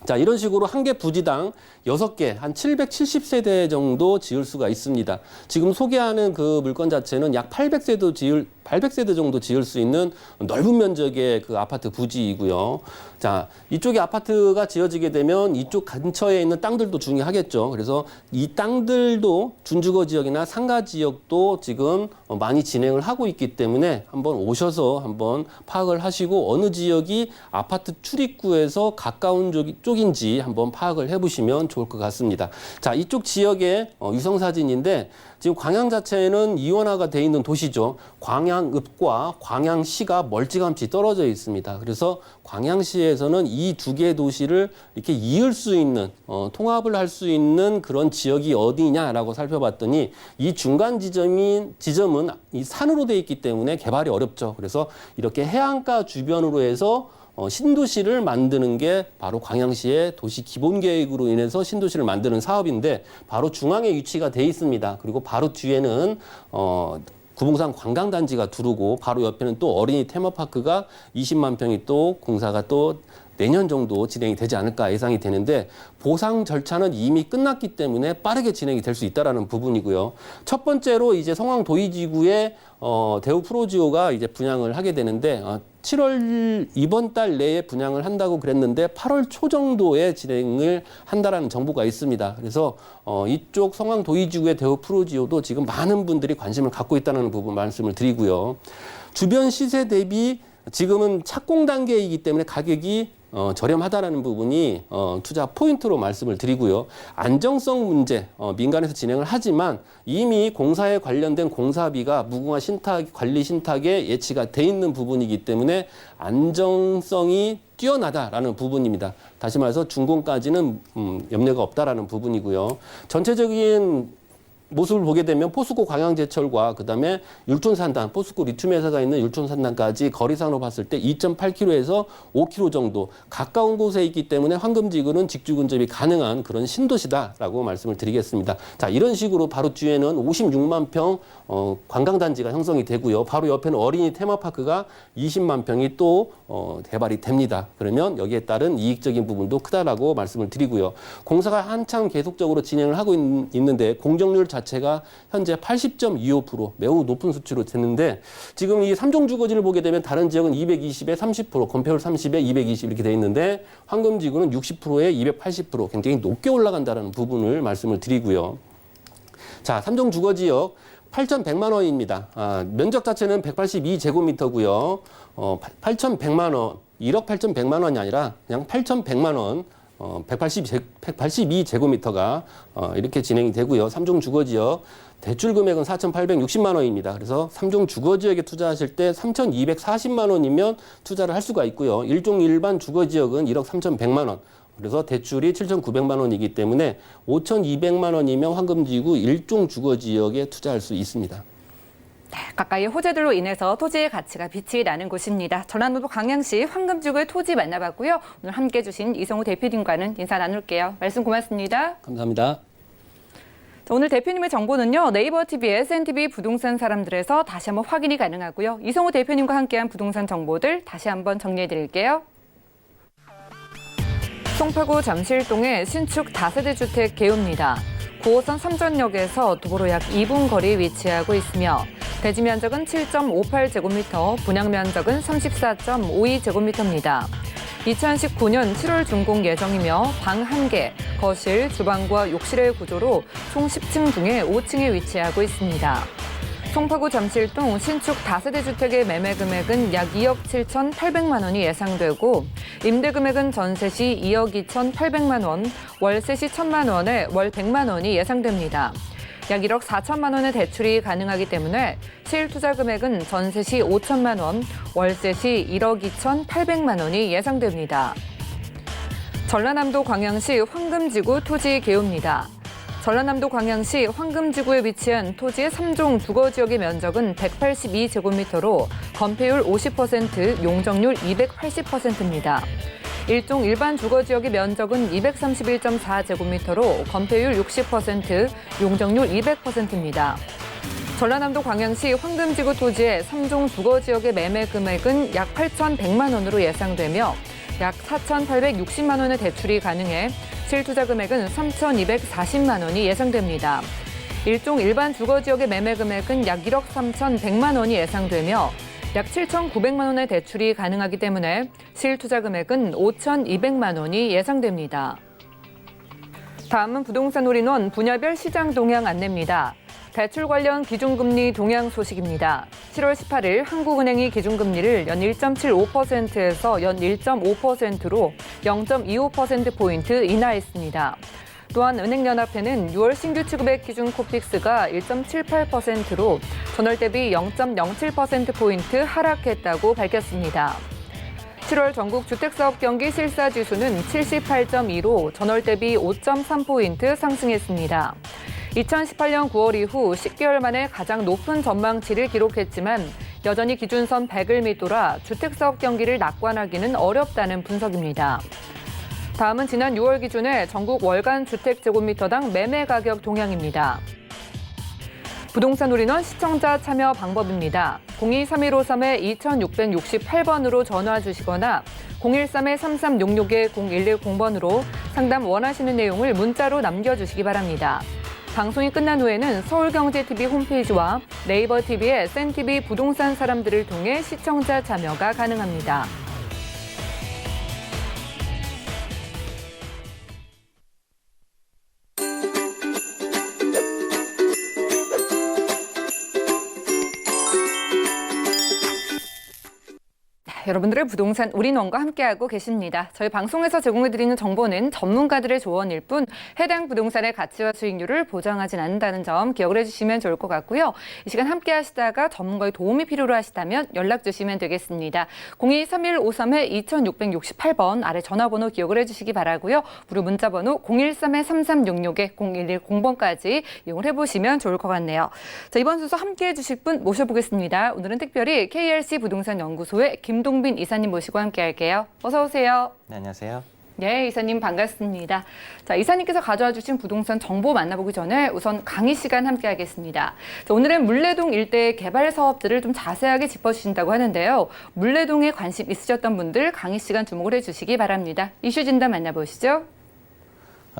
자, 이런 식으로 한 개 부지당 6개, 한 770세대 정도 지을 수가 있습니다. 지금 소개하는 그 물건 자체는 약 800세대 정도 지을 수 있는 넓은 면적의 그 아파트 부지이고요. 자, 이쪽에 아파트가 지어지게 되면 이쪽 근처에 있는 땅들도 중요하겠죠. 그래서 이 땅들도 준주거 지역이나 상가 지역도 지금 많이 진행을 하고 있기 때문에 한번 오셔서 한번 파악을 하시고 어느 지역이 아파트 출입구에서 가까운 쪽인지 한번 파악을 해보시면 좋을 것 같습니다. 자, 이쪽 지역의 유성사진인데 지금 광양 자체는 이원화가 돼 있는 도시죠. 광양읍과 광양시가 멀찌감치 떨어져 있습니다. 그래서 광양시에서는 이 두 개의 도시를 이렇게 이을 수 있는 통합을 할 수 있는 그런 지역이 어디냐라고 살펴봤더니 이 중간 지점은 이 산으로 돼 있기 때문에 개발이 어렵죠. 그래서 이렇게 해안가 주변으로 해서 신도시를 만드는 게 바로 광양시의 도시 기본계획으로 인해서 신도시를 만드는 사업인데 바로 중앙에 위치가 돼 있습니다. 그리고 바로 뒤에는 구봉산 관광단지가 두르고 바로 옆에는 또 어린이 테마파크가 20만 평이 또 공사가 또 내년 정도 진행이 되지 않을까 예상이 되는데 보상 절차는 이미 끝났기 때문에 빠르게 진행이 될 수 있다라는 부분이고요. 첫 번째로 이제 성황 도의지구에 대우 프로지오가 이제 분양을 하게 되는데 7월 이번 달 내에 분양을 한다고 그랬는데 8월 초 정도에 진행을 한다라는 정보가 있습니다. 그래서 이쪽 성황 도의지구의 대우 프로지오도 지금 많은 분들이 관심을 갖고 있다는 부분 말씀을 드리고요. 주변 시세 대비 지금은 착공 단계이기 때문에 가격이 저렴하다라는 부분이 투자 포인트로 말씀을 드리고요. 안정성 문제, 민간에서 진행을 하지만 이미 공사에 관련된 공사비가 무궁화 신탁, 관리 신탁에 예치가 돼 있는 부분이기 때문에 안정성이 뛰어나다라는 부분입니다. 다시 말해서 준공까지는 염려가 없다라는 부분이고요. 전체적인 모습을 보게 되면 포스코 광양제철과 그다음에 율촌산단, 포스코 리튬 회사가 있는 율촌산단까지 거리상으로 봤을 때 2.8km에서 5km 정도 가까운 곳에 있기 때문에 황금지구는 직주 근접이 가능한 그런 신도시다라고 말씀을 드리겠습니다. 자, 이런 식으로 바로 뒤에는 56만 평 관광단지가 형성이 되고요. 바로 옆에는 어린이 테마파크가 20만 평이 또 개발이 됩니다. 그러면 여기에 따른 이익적인 부분도 크다라고 말씀을 드리고요. 공사가 한참 계속적으로 진행을 하고 있는데 공정률 자체가 현재 80.25% 매우 높은 수치로 됐는데 지금 이 3종 주거지를 보게 되면 다른 지역은 220에 30%, 건폐율 30에 220 이렇게 돼 있는데 황금지구는 60%에 280% 굉장히 높게 올라간다는 부분을 말씀을 드리고요. 자, 3종 주거지역 8,100만 원입니다. 면적 자체는 182제곱미터고요. 8,100만 원, 1억 8,100만 원이 아니라 그냥 8,100만 원. 182제곱미터가 이렇게 진행이 되고요. 3종 주거지역 대출 금액은 4,860만 원입니다. 그래서 3종 주거지역에 투자하실 때 3,240만 원이면 투자를 할 수가 있고요. 1종 일반 주거지역은 1억 3,100만 원. 그래서 대출이 7,900만 원이기 때문에 5,200만 원이면 황금지구 1종 주거지역에 투자할 수 있습니다. 가까이 호재들로 인해서 토지의 가치가 빛이 나는 곳입니다. 전라남도 광양시 황금지구의 토지 만나봤고요. 오늘 함께해 주신 이성우 대표님과는 인사 나눌게요. 말씀 고맙습니다. 감사합니다. 자, 오늘 대표님의 정보는요. 네이버 TV, SNTV 부동산 사람들에서 다시 한번 확인이 가능하고요. 이성우 대표님과 함께한 부동산 정보들 다시 한번 정리해 드릴게요. 송파구 잠실동의 신축 다세대 주택 개요입니다. 9호선 삼전역에서 도보로 약 2분 거리에 위치하고 있으며 대지 면적은 7.58제곱미터, 분양 면적은 34.52제곱미터입니다. 2019년 7월 준공 예정이며 방 1개, 거실, 주방과 욕실의 구조로 총 10층 중에 5층에 위치하고 있습니다. 송파구 잠실동 신축 다세대 주택의 매매 금액은 약 2억 7,800만 원이 예상되고 임대 금액은 전세 시 2억 2,800만 원, 월세 시 1,000만 원에 월 100만 원이 예상됩니다. 약 1억 4천만 원의 대출이 가능하기 때문에 실투자 금액은 전세 시 5천만 원, 월세 시 1억 2,800만 원이 예상됩니다. 전라남도 광양시 황금지구 토지 개요입니다. 전라남도 광양시 황금지구에 위치한 토지의 3종 주거지역의 면적은 182제곱미터로 건폐율 50%, 용적률 280%입니다. 1종 일반 주거지역의 면적은 231.4제곱미터로 건폐율 60%, 용적률 200%입니다. 전라남도 광양시 황금지구 토지의 3종 주거지역의 매매 금액은 약 8,100만 원으로 예상되며 약 4,860만 원의 대출이 가능해 실투자 금액은 3,240만 원이 예상됩니다. 1종 일반 주거지역의 매매 금액은 약 1억 3,100만 원이 예상되며 약 7,900만 원의 대출이 가능하기 때문에 실투자 금액은 5,200만 원이 예상됩니다. 다음은 부동산 올인원 분야별 시장 동향 안내입니다. 대출 관련 기준금리 동향 소식입니다. 7월 18일 한국은행이 기준금리를 연 1.75%에서 연 1.5%로 0.25%포인트 인하했습니다. 또한 은행연합회는 6월 신규 취급액 기준 코픽스가 1.78%로 전월 대비 0.07%포인트 하락했다고 밝혔습니다. 7월 전국 주택사업 경기 실사지수는 78.2로 전월 대비 5.3포인트 상승했습니다. 2018년 9월 이후 10개월 만에 가장 높은 전망치를 기록했지만 여전히 기준선 100을 밑돌아 주택사업 경기를 낙관하기는 어렵다는 분석입니다. 다음은 지난 6월 기준의 전국 월간 주택제곱미터당 매매 가격 동향입니다. 부동산 올인원 시청자 참여 방법입니다. 02-3153-2668번으로 전화 주시거나 013-3366-0110번으로 상담 원하시는 내용을 문자로 남겨주시기 바랍니다. 방송이 끝난 후에는 서울경제TV 홈페이지와 네이버 TV의 SNTV 부동산 사람들을 통해 시청자 참여가 가능합니다. 여러분들의 부동산 올인원과 함께하고 계십니다. 저희 방송에서 제공해드리는 정보는 전문가들의 조언일 뿐 해당 부동산의 가치와 수익률을 보장하진 않는다는 점 기억을 해주시면 좋을 것 같고요. 이 시간 함께 하시다가 전문가의 도움이 필요로 하시다면 연락 주시면 되겠습니다. 023153-2668번 아래 전화번호 기억을 해주시기 바라고요. 무료 문자번호 013-3366-0110번까지 이용을 해보시면 좋을 것 같네요. 자, 이번 순서 함께 해주실 분 모셔보겠습니다. 오늘은 특별히 KRC 부동산 연구소의 김동빈 이사님 모시고 함께 할게요. 어서 오세요. 네, 안녕하세요. 네, 이사님 반갑습니다. 자, 이사님께서 가져와 주신 부동산 정보 만나보기 전에 우선 강의 시간 함께 하겠습니다. 자, 오늘은 물레동 일대의 개발 사업들을 좀 자세하게 짚어주신다고 하는데요. 물레동에 관심 있으셨던 분들 강의 시간 주목을 해주시기 바랍니다. 이슈 진단 만나보시죠.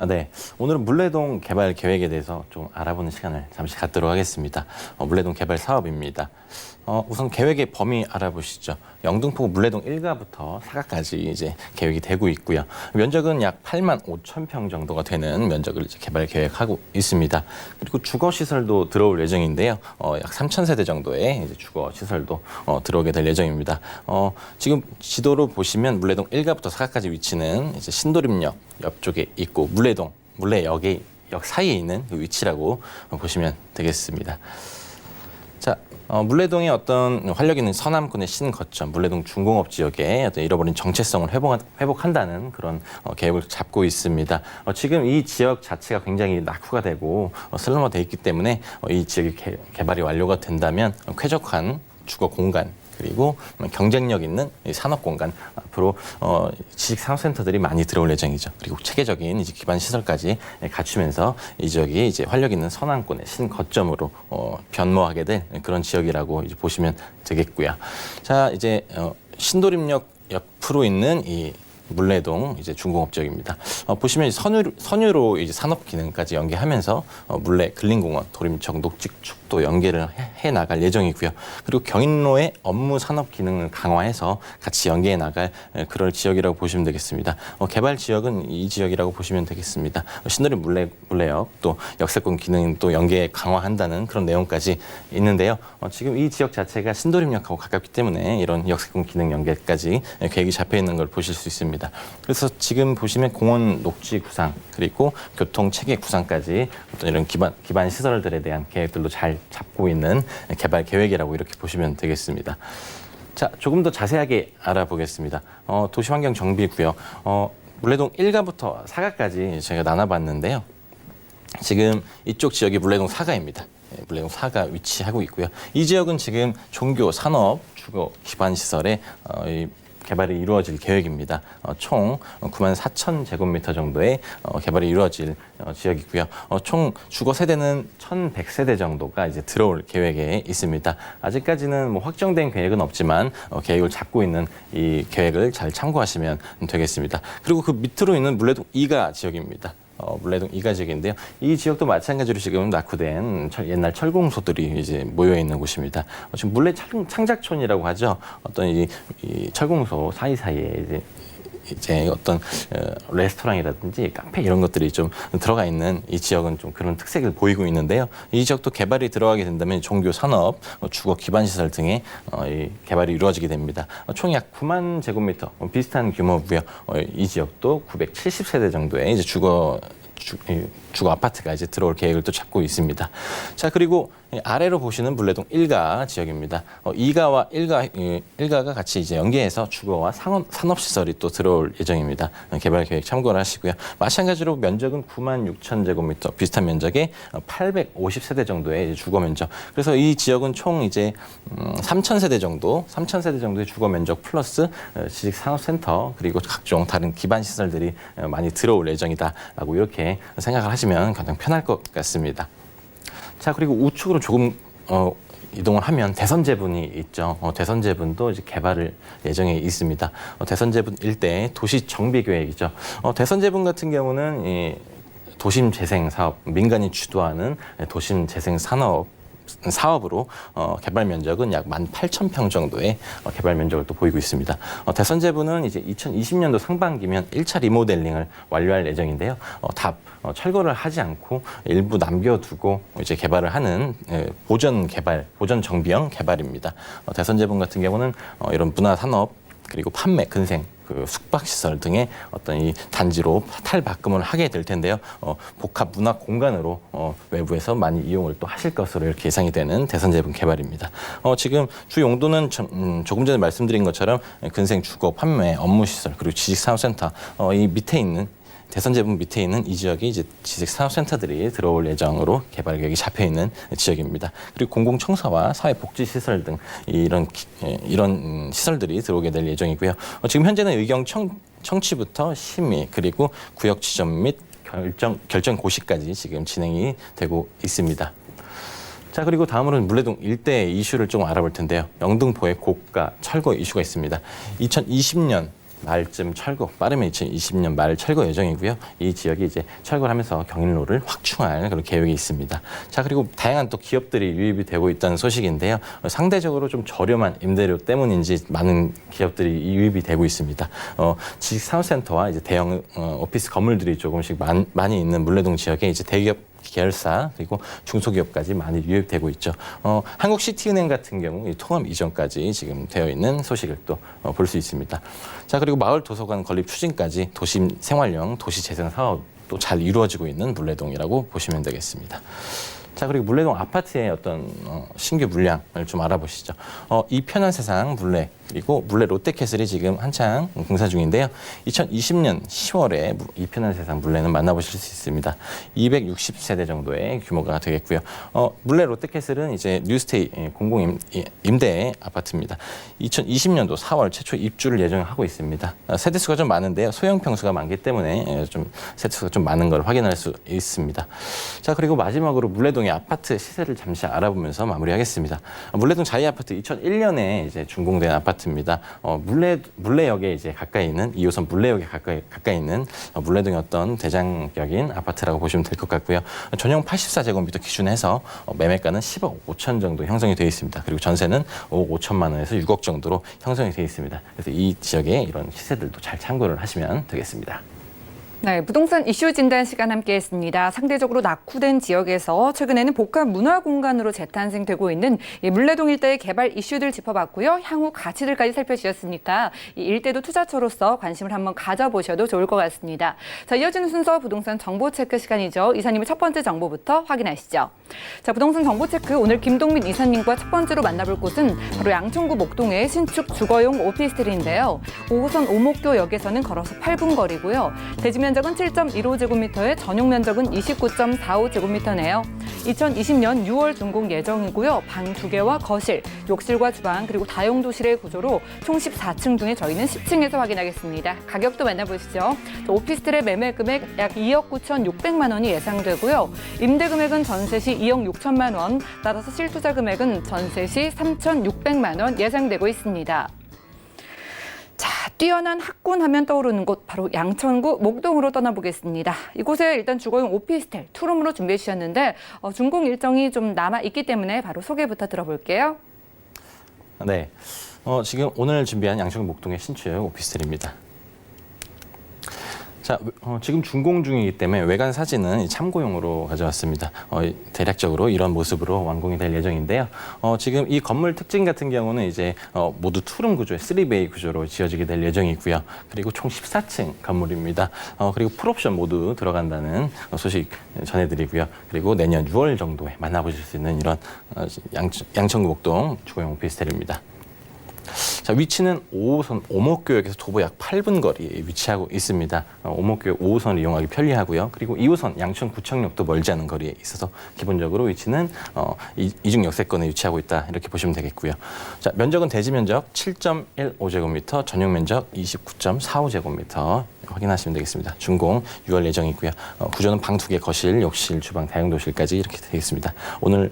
네, 오늘은 물레동 개발 계획에 대해서 좀 알아보는 시간을 잠시 갖도록 하겠습니다. 물레동 개발 사업입니다. 우선 계획의 범위 알아보시죠. 영등포구 물레동 1가부터 4가까지 이제 계획이 되고 있고요. 면적은 약 8만 5천 평 정도가 되는 면적을 이제 개발 계획하고 있습니다. 그리고 주거 시설도 들어올 예정인데요. 약 3천 세대 정도의 이제 주거 시설도 들어오게 될 예정입니다. 지금 지도로 보시면 물레동 1가부터 4가까지 위치는 이제 신도림역 옆쪽에 있고 물레역의 역 사이에 있는 그 위치라고 보시면 되겠습니다. 자, 물레동의 어떤 활력 있는 서남권의 신거점, 물레동 중공업 지역의 어떤 잃어버린 정체성을 회복한다는 그런 계획을 잡고 있습니다. 지금 이 지역 자체가 굉장히 낙후가 되고 슬럼화돼 있기 때문에 이 지역이 개발이 완료가 된다면 쾌적한 주거 공간 그리고 경쟁력 있는 산업 공간 앞으로 지식산업센터들이 많이 들어올 예정이죠. 그리고 체계적인 이제 기반 시설까지 갖추면서 이 지역이 이제 활력 있는 서남권의 신거점으로 변모하게 될 그런 지역이라고 이제 보시면 되겠고요. 자, 이제 신도림역 옆으로 있는 이 물레동 이제 중공업 지역입니다. 보시면 선유로 이제 산업 기능까지 연계하면서 물레 근린공원, 도림청, 녹직축도 연계를 해 나갈 예정이고요. 그리고 경인로의 업무 산업 기능을 강화해서 같이 연계해 나갈 그럴 지역이라고 보시면 되겠습니다. 개발 지역은 이 지역이라고 보시면 되겠습니다. 신도림 물레역 또 역세권 기능 또 연계 강화한다는 그런 내용까지 있는데요. 지금 이 지역 자체가 신도림역하고 가깝기 때문에 이런 역세권 기능 연계까지 계획이 잡혀 있는 걸 보실 수 있습니다. 그래서 지금 보시면 공원 녹지 구상 그리고 교통 체계 구상까지 어떤 이런 기반 시설들에 대한 계획들도 잘 잡고 있는 개발 계획이라고 이렇게 보시면 되겠습니다. 자, 조금 더 자세하게 알아보겠습니다. 도시환경 정비고요. 물레동 1가부터 4가까지 저희가 나눠봤는데요. 지금 이쪽 지역이 물레동 4가입니다. 물레동 4가 위치하고 있고요. 이 지역은 지금 종교, 산업, 주거 기반 시설에 개발이 이루어질 계획입니다. 총 9만 4천 제곱미터 정도의 개발이 이루어질 지역이고요. 총 주거 세대는 1,100세대 정도가 이제 들어올 계획에 있습니다. 아직까지는 뭐 확정된 계획은 없지만 계획을 잡고 있는 이 계획을 잘 참고하시면 되겠습니다. 그리고 그 밑으로 있는 물레동 2가 지역입니다. 물레동 2가 지역인데요. 이 지역도 마찬가지로 지금 낙후된 옛날 철공소들이 이제 모여 있는 곳입니다. 지금 물레 창작촌이라고 하죠. 어떤 이 철공소 사이사이에 이제 어떤 레스토랑이라든지 카페 이런 것들이 좀 들어가 있는 이 지역은 좀 그런 특색을 보이고 있는데요. 이 지역도 개발이 들어가게 된다면 종교, 산업, 주거 기반 시설 등의 이 개발이 이루어지게 됩니다. 총 약 9만 제곱미터 비슷한 규모고요. 이 지역도 970세대 정도의 이제 주거 아파트가 이제 들어올 계획을 또 잡고 있습니다. 자, 그리고 아래로 보시는 물레동 1가 지역입니다. 2가와 1가가 같이 이제 연계해서 주거와 산업 시설이 또 들어올 예정입니다. 개발 계획 참고를 하시고요. 마찬가지로 면적은 9만 6천 제곱미터 비슷한 면적의 850세대 정도의 주거 면적. 그래서 이 지역은 총 이제 3천 세대 정도의 주거 면적 플러스 지식 산업센터 그리고 각종 다른 기반 시설들이 많이 들어올 예정이다라고 이렇게 생각을 하시면 가장 편할 것 같습니다. 자, 그리고 우측으로 조금 이동을 하면 대선제분이 있죠. 대선제분도 이제 개발을 예정에 있습니다. 대선제분 일대 도시 정비 계획이죠. 대선제분 같은 경우는 이 도심 재생 사업, 민간이 주도하는 도심 재생 사업으로 개발 면적은 약 18,000평 정도의 개발 면적을 또 보이고 있습니다. 대선제분은 이제 2020년도 상반기면 1차 리모델링을 완료할 예정인데요. 철거를 하지 않고 일부 남겨두고 이제 개발을 하는 보전 정비형 개발입니다. 대선제분 같은 경우는 이런 문화산업 그리고 판매, 근생, 그 숙박시설 등의 어떤 이 단지로 탈바꿈을 하게 될 텐데요. 복합 문화 공간으로 외부에서 많이 이용을 또 하실 것으로 이렇게 예상이 되는 대선제분 개발입니다. 지금 주 용도는 조금 전에 말씀드린 것처럼 근생, 주거, 판매, 업무시설, 그리고 지식산업센터 이 밑에 있는 대선제분 밑에 있는 이 지역이 이제 지식산업센터들이 들어올 예정으로 개발 계획이 잡혀 있는 지역입니다. 그리고 공공청사와 사회복지시설 등 이런 시설들이 들어오게 될 예정이고요. 지금 현재는 의경 청취부터 심의 그리고 구역 지정 및 결정 고시까지 지금 진행이 되고 있습니다. 자, 그리고 다음으로는 물레동 일대 이슈를 좀 알아볼 텐데요. 영등포의 고가 철거 이슈가 있습니다. 2020년 말쯤 철거, 빠르면 2020년 말 철거 예정이고요. 이 지역이 이제 철거를 하면서 경인로를 확충할 그런 계획이 있습니다. 자, 그리고 다양한 또 기업들이 유입이 되고 있다는 소식인데요. 상대적으로 좀 저렴한 임대료 때문인지 많은 기업들이 유입이 되고 있습니다. 지식산업센터와 이제 대형 오피스 건물들이 조금씩 많이 있는 물레동 지역에 이제 대기업 계열사 그리고 중소기업까지 많이 유입되고 있죠. 한국시티은행 같은 경우 통합 이전까지 지금 되어 있는 소식을 또 볼 수 있습니다. 자, 그리고 마을 도서관 건립 추진까지 도심 생활형 도시 재생 사업도 잘 이루어지고 있는 물레동이라고 보시면 되겠습니다. 자, 그리고 물레동 아파트의 어떤 신규 물량을 좀 알아보시죠. 이 편한 세상 물레 그리고 물레 롯데캐슬이 지금 한창 공사 중인데요. 2020년 10월에 이 편한 세상 물레는 만나보실 수 있습니다. 260세대 정도의 규모가 되겠고요. 물레 롯데캐슬은 이제 뉴스테이 공공 임대 아파트입니다. 2020년도 4월 최초 입주를 예정하고 있습니다. 세대수가 좀 많은데요. 소형 평수가 많기 때문에 좀 세대수가 좀 많은 걸 확인할 수 있습니다. 자, 그리고 마지막으로 물레동의 아파트 시세를 잠시 알아보면서 마무리하겠습니다. 물레동 자이 아파트 2001년에 이제 준공된 아파트입니다. 물레역에 이제 가까이 있는 2호선 물레역에 가까이 있는 물레동의 어떤 대장격인 아파트라고 보시면 될 것 같고요. 전용 84제곱미터 기준해서 매매가는 10억 5천 정도 형성이 되어 있습니다. 그리고 전세는 5억 5천만 원에서 6억 정도로 형성이 되어 있습니다. 그래서 이 지역의 이런 시세들도 잘 참고를 하시면 되겠습니다. 네, 부동산 이슈 진단 시간 함께했습니다. 상대적으로 낙후된 지역에서 최근에는 복합 문화 공간으로 재탄생되고 있는 이 물레동 일대의 개발 이슈들 짚어봤고요. 향후 가치들까지 살펴주셨으니까 이 일대도 투자처로서 관심을 한번 가져보셔도 좋을 것 같습니다. 자, 이어지는 순서 부동산 정보 체크 시간이죠. 이사님의 첫 번째 정보부터 확인하시죠. 자, 부동산 정보 체크 오늘 김동민 이사님과 첫 번째로 만나볼 곳은 바로 양천구 목동의 신축 주거용 오피스텔인데요. 5호선 오목교역에서는 걸어서 8분 거리고요. 대지면 면적은 7.15제곱미터에 전용 면적은 29.45제곱미터네요. 2020년 6월 준공 예정이고요. 방 2개와 거실, 욕실과 주방 그리고 다용도실의 구조로 총 14층 중에 저희는 10층에서 확인하겠습니다. 가격도 만나보시죠. 오피스텔의 매매 금액 약 2억 9,600만 원이 예상되고요. 임대 금액은 전세 시 2억 6천만 원, 따라서 실투자 금액은 전세 시 3,600만 원 예상되고 있습니다. 자, 뛰어난 학군하면 떠오르는 곳 바로 양천구 목동으로 떠나보겠습니다. 이곳에 일단 주거용 오피스텔 투룸으로 준비해 주셨는데 준공 일정이 좀 남아 있기 때문에 바로 소개부터 들어볼게요. 네, 지금 오늘 준비한 양천구 목동의 신축 오피스텔입니다. 자, 지금 준공 중이기 때문에 외관 사진은 참고용으로 가져왔습니다. 대략적으로 이런 모습으로 완공이 될 예정인데요. 지금 이 건물 특징 같은 경우는 이제 모두 투룸 구조의 3베이 구조로 지어지게 될 예정이고요. 그리고 총 14층 건물입니다. 그리고 풀옵션 모두 들어간다는 소식 전해드리고요. 그리고 내년 6월 정도에 만나보실 수 있는 이런 양천구 목동 주거용 오피스텔입니다. 자, 위치는 5호선 오목교역에서 도보 약 8분 거리에 위치하고 있습니다. 오목교역 5호선을 이용하기 편리하고요. 그리고 2호선 양천구청역도 멀지 않은 거리에 있어서 기본적으로 위치는 이중 역세권에 위치하고 있다 이렇게 보시면 되겠고요. 자, 면적은 대지 면적 7.15제곱미터, 전용 면적 29.45제곱미터 확인하시면 되겠습니다. 준공 6월 예정이고요. 구조는 방 2개, 거실, 욕실, 주방, 다용도실까지 이렇게 되겠습니다. 오늘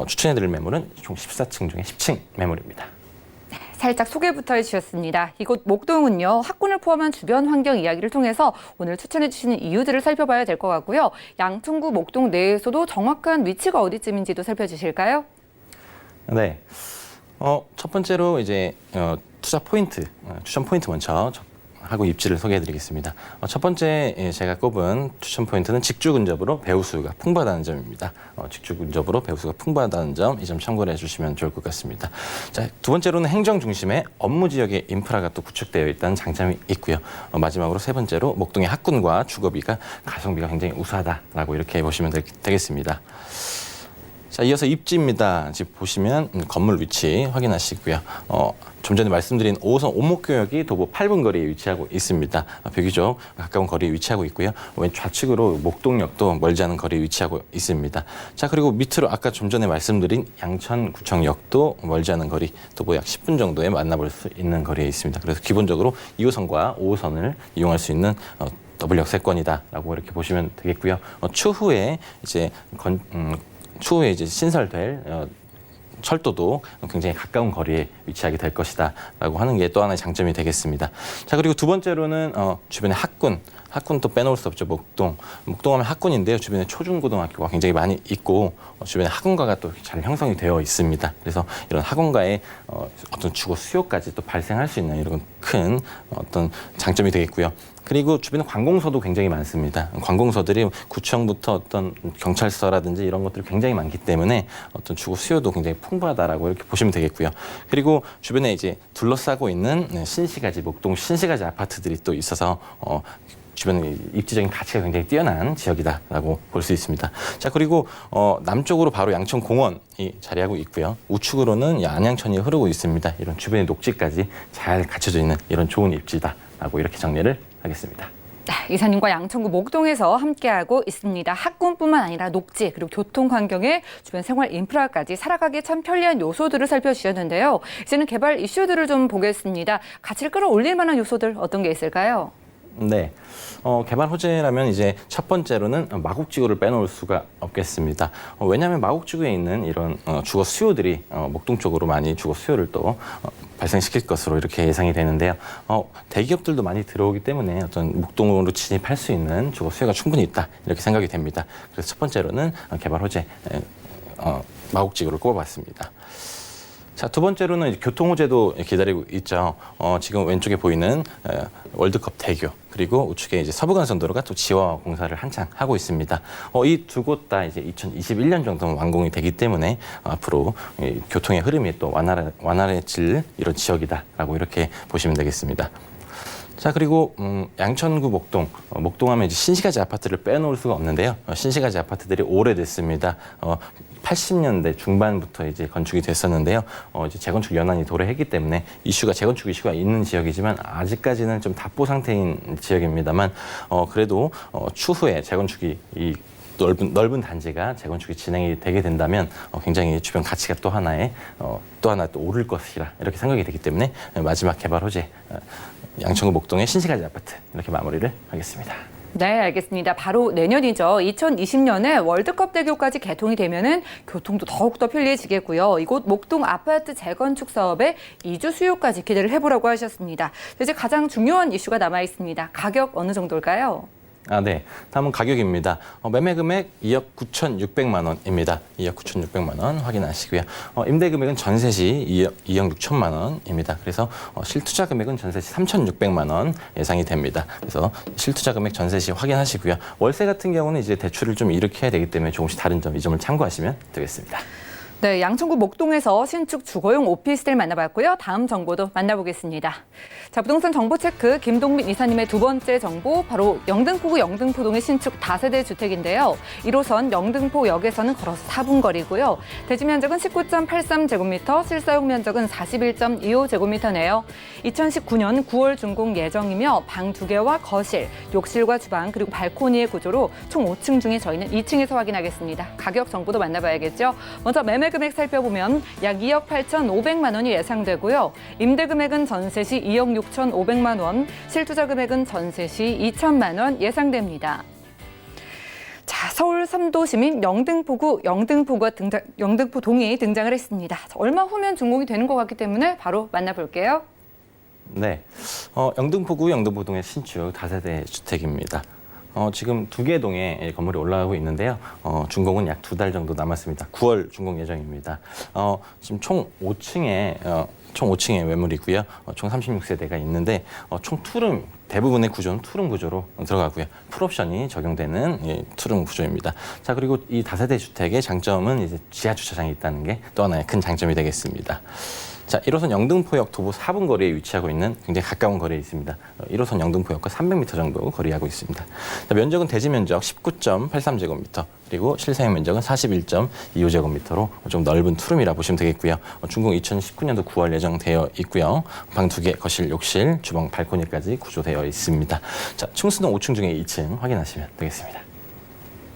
추천해드릴 매물은 총 14층 중에 10층 매물입니다. 살짝 소개부터 해주셨습니다. 이곳 목동은요, 학군을 포함한 주변 환경 이야기를 통해서 오늘 추천해 주시는 이유들을 살펴봐야 될 것 같고요. 양천구 목동 내에서도 정확한 위치가 어디쯤인지도 살펴주실까요? 네, 첫 번째로 이제 투자 포인트, 추천 포인트 먼저 하고 입지를 소개해드리겠습니다. 첫 번째 제가 꼽은 추천 포인트는 직주 근접으로 배후 수요가 풍부하다는 점입니다. 직주 근접으로 배후 수요가 풍부하다는 점, 이 점 참고를 해주시면 좋을 것 같습니다. 자, 두 번째로는 행정 중심의 업무 지역의 인프라가 또 구축되어 있다는 장점이 있고요. 마지막으로 세 번째로 목동의 학군과 주거비가 가성비가 굉장히 우수하다라고 이렇게 보시면 되겠습니다. 자, 이어서 입지입니다. 지금 보시면 건물 위치 확인하시고요. 좀 전에 말씀드린 5호선 오목교역이 도보 8분 거리에 위치하고 있습니다. 비교적 가까운 거리에 위치하고 있고요. 왼 좌측으로 목동역도 멀지 않은 거리에 위치하고 있습니다. 자, 그리고 밑으로 아까 좀 전에 말씀드린 양천구청역도 멀지 않은 거리, 도보 약 10분 정도에 만나볼 수 있는 거리에 있습니다. 그래서 기본적으로 2호선과 5호선을 이용할 수 있는 더블 역세권이다라고 이렇게 보시면 되겠고요. 추후에 이제 신설될 철도도 굉장히 가까운 거리에 위치하게 될 것이다라고 하는 게 또 하나의 장점이 되겠습니다. 자, 그리고 두 번째로는 주변에 학군 또 빼놓을 수 없죠. 목동하면 학군인데요. 주변에 초중고등학교가 굉장히 많이 있고 주변에 학원가가 또 잘 형성이 되어 있습니다. 그래서 이런 학원가의 어떤 주거 수요까지 또 발생할 수 있는 이런 큰 어떤 장점이 되겠고요. 그리고 주변에 관공서도 굉장히 많습니다. 관공서들이 구청부터 어떤 경찰서라든지 이런 것들이 굉장히 많기 때문에 어떤 주거 수요도 굉장히 풍부하다라고 이렇게 보시면 되겠고요. 그리고 주변에 이제 둘러싸고 있는 신시가지, 목동 신시가지 아파트들이 또 있어서 주변의 입지적인 가치가 굉장히 뛰어난 지역이다라고 볼 수 있습니다. 자, 그리고 남쪽으로 바로 양천공원이 자리하고 있고요. 우측으로는 안양천이 흐르고 있습니다. 이런 주변의 녹지까지 잘 갖춰져 있는 이런 좋은 입지다라고 이렇게 정리를 하겠습니다. 이사님과 양천구 목동에서 함께하고 있습니다. 학군뿐만 아니라 녹지 그리고 교통 환경에 주변 생활 인프라까지 살아가기 참 편리한 요소들을 살펴주셨는데요. 이제는 개발 이슈들을 좀 보겠습니다. 가치를 끌어올릴 만한 요소들 어떤 게 있을까요? 네. 개발 호재라면 이제 첫 번째로는 마곡지구를 빼놓을 수가 없겠습니다. 왜냐하면 마곡지구에 있는 이런 주거 수요들이 목동 쪽으로 많이 주거 수요를 또 발생시킬 것으로 이렇게 예상이 되는데요. 대기업들도 많이 들어오기 때문에 어떤 목동으로 진입할 수 있는 주거 수요가 충분히 있다 이렇게 생각이 됩니다. 그래서 첫 번째로는 개발 호재 마곡지구를 꼽아봤습니다. 자, 두 번째로는 이제 교통 호재도 기다리고 있죠. 지금 왼쪽에 보이는 월드컵 대교 그리고 우측에 이제 서부간선도로가 또 지화 공사를 한창 하고 있습니다. 이 두 곳 다 이제 2021년 정도면 완공이 되기 때문에 앞으로 교통의 흐름이 또 완활해질 이런 지역이다라고 이렇게 보시면 되겠습니다. 자, 그리고 양천구 목동하면 이제 신시가지 아파트를 빼놓을 수가 없는데요. 신시가지 아파트들이 오래됐습니다. 80년대 중반부터 이제 건축이 됐었는데요. 이제 재건축 연한이 도래했기 때문에 재건축 이슈가 있는 지역이지만 아직까지는 좀 답보 상태인 지역입니다만 그래도 추후에 재건축이 넓은 단지가 재건축이 진행이 되게 된다면 굉장히 주변 가치가 또 하나 또 오를 것이라 이렇게 생각이 되기 때문에 마지막 개발 호재 양천구 목동의 신시가지 아파트 이렇게 마무리를 하겠습니다. 네, 알겠습니다. 바로 내년이죠. 2020년에 월드컵 대교까지 개통이 되면은 교통도 더욱더 편리해지겠고요. 이곳 목동 아파트 재건축 사업의 이주 수요까지 기대를 해보라고 하셨습니다. 이제 가장 중요한 이슈가 남아 있습니다. 가격 어느 정도일까요? 네. 다음은 가격입니다. 매매 금액 2억 9,600만 원입니다. 2억 9,600만 원 확인하시고요. 임대 금액은 전세 시 2억 6천만 원입니다. 그래서 실투자 금액은 전세 시 3,600만 원 예상이 됩니다. 그래서 실투자 금액 전세 시 확인하시고요. 월세 같은 경우는 이제 대출을 좀 일으켜야 되기 때문에 조금씩 다른 점, 이 점을 참고하시면 되겠습니다. 네, 양천구 목동에서 신축 주거용 오피스텔 만나봤고요. 다음 정보도 만나보겠습니다. 자, 부동산 정보 체크 김동민 이사님의 두 번째 정보, 바로 영등포구 영등포동의 신축 다세대 주택인데요. 1호선 영등포역에서는 걸어서 4분 거리고요. 대지 면적은 19.83제곱미터, 실사용 면적은 41.25제곱미터네요. 2019년 9월 준공 예정이며 방 2개와 거실, 욕실과 주방, 그리고 발코니의 구조로 총 5층 중에 저희는 2층에서 확인하겠습니다. 가격 정보도 만나봐야겠죠. 먼저 매매 금액 살펴보면 약 2억 8,500만 원이 예상되고요. 임대 금액은 전세 시 2억 6,500만 원, 실투자 금액은 전세 시 2천만 원 예상됩니다. 자, 서울 3도 시민 영등포동이 등장을 했습니다. 얼마 후면 준공이 되는 것 같기 때문에 바로 만나볼게요. 네. 영등포구 영등포동의 신축 다세대 주택입니다. 지금 2개 동에 건물이 올라가고 있는데요. 준공은 약 2달 정도 남았습니다. 9월 준공 예정입니다. 지금 총 5층의 매물이고요. 총 36세대가 있는데 총 투룸 대부분의 구조는 투룸 구조로 들어가고요. 풀옵션이 적용되는 투룸 구조입니다. 자, 그리고 이 다세대 주택의 장점은 이제 지하 주차장이 있다는 게 또 하나의 큰 장점이 되겠습니다. 자, 1호선 영등포역 도보 4분 거리에 위치하고 있는 굉장히 가까운 거리에 있습니다. 1호선 영등포역과 300m 정도 거리하고 있습니다. 자, 면적은 대지 면적 19.83제곱미터, 그리고 실사용 면적은 41.25제곱미터로 좀 넓은 투룸이라 보시면 되겠고요. 준공 2019년도 9월 예정되어 있고요. 방 2개, 거실, 욕실, 주방, 발코니까지 구조되어 있습니다. 자, 층수는 5층 중에 2층 확인하시면 되겠습니다.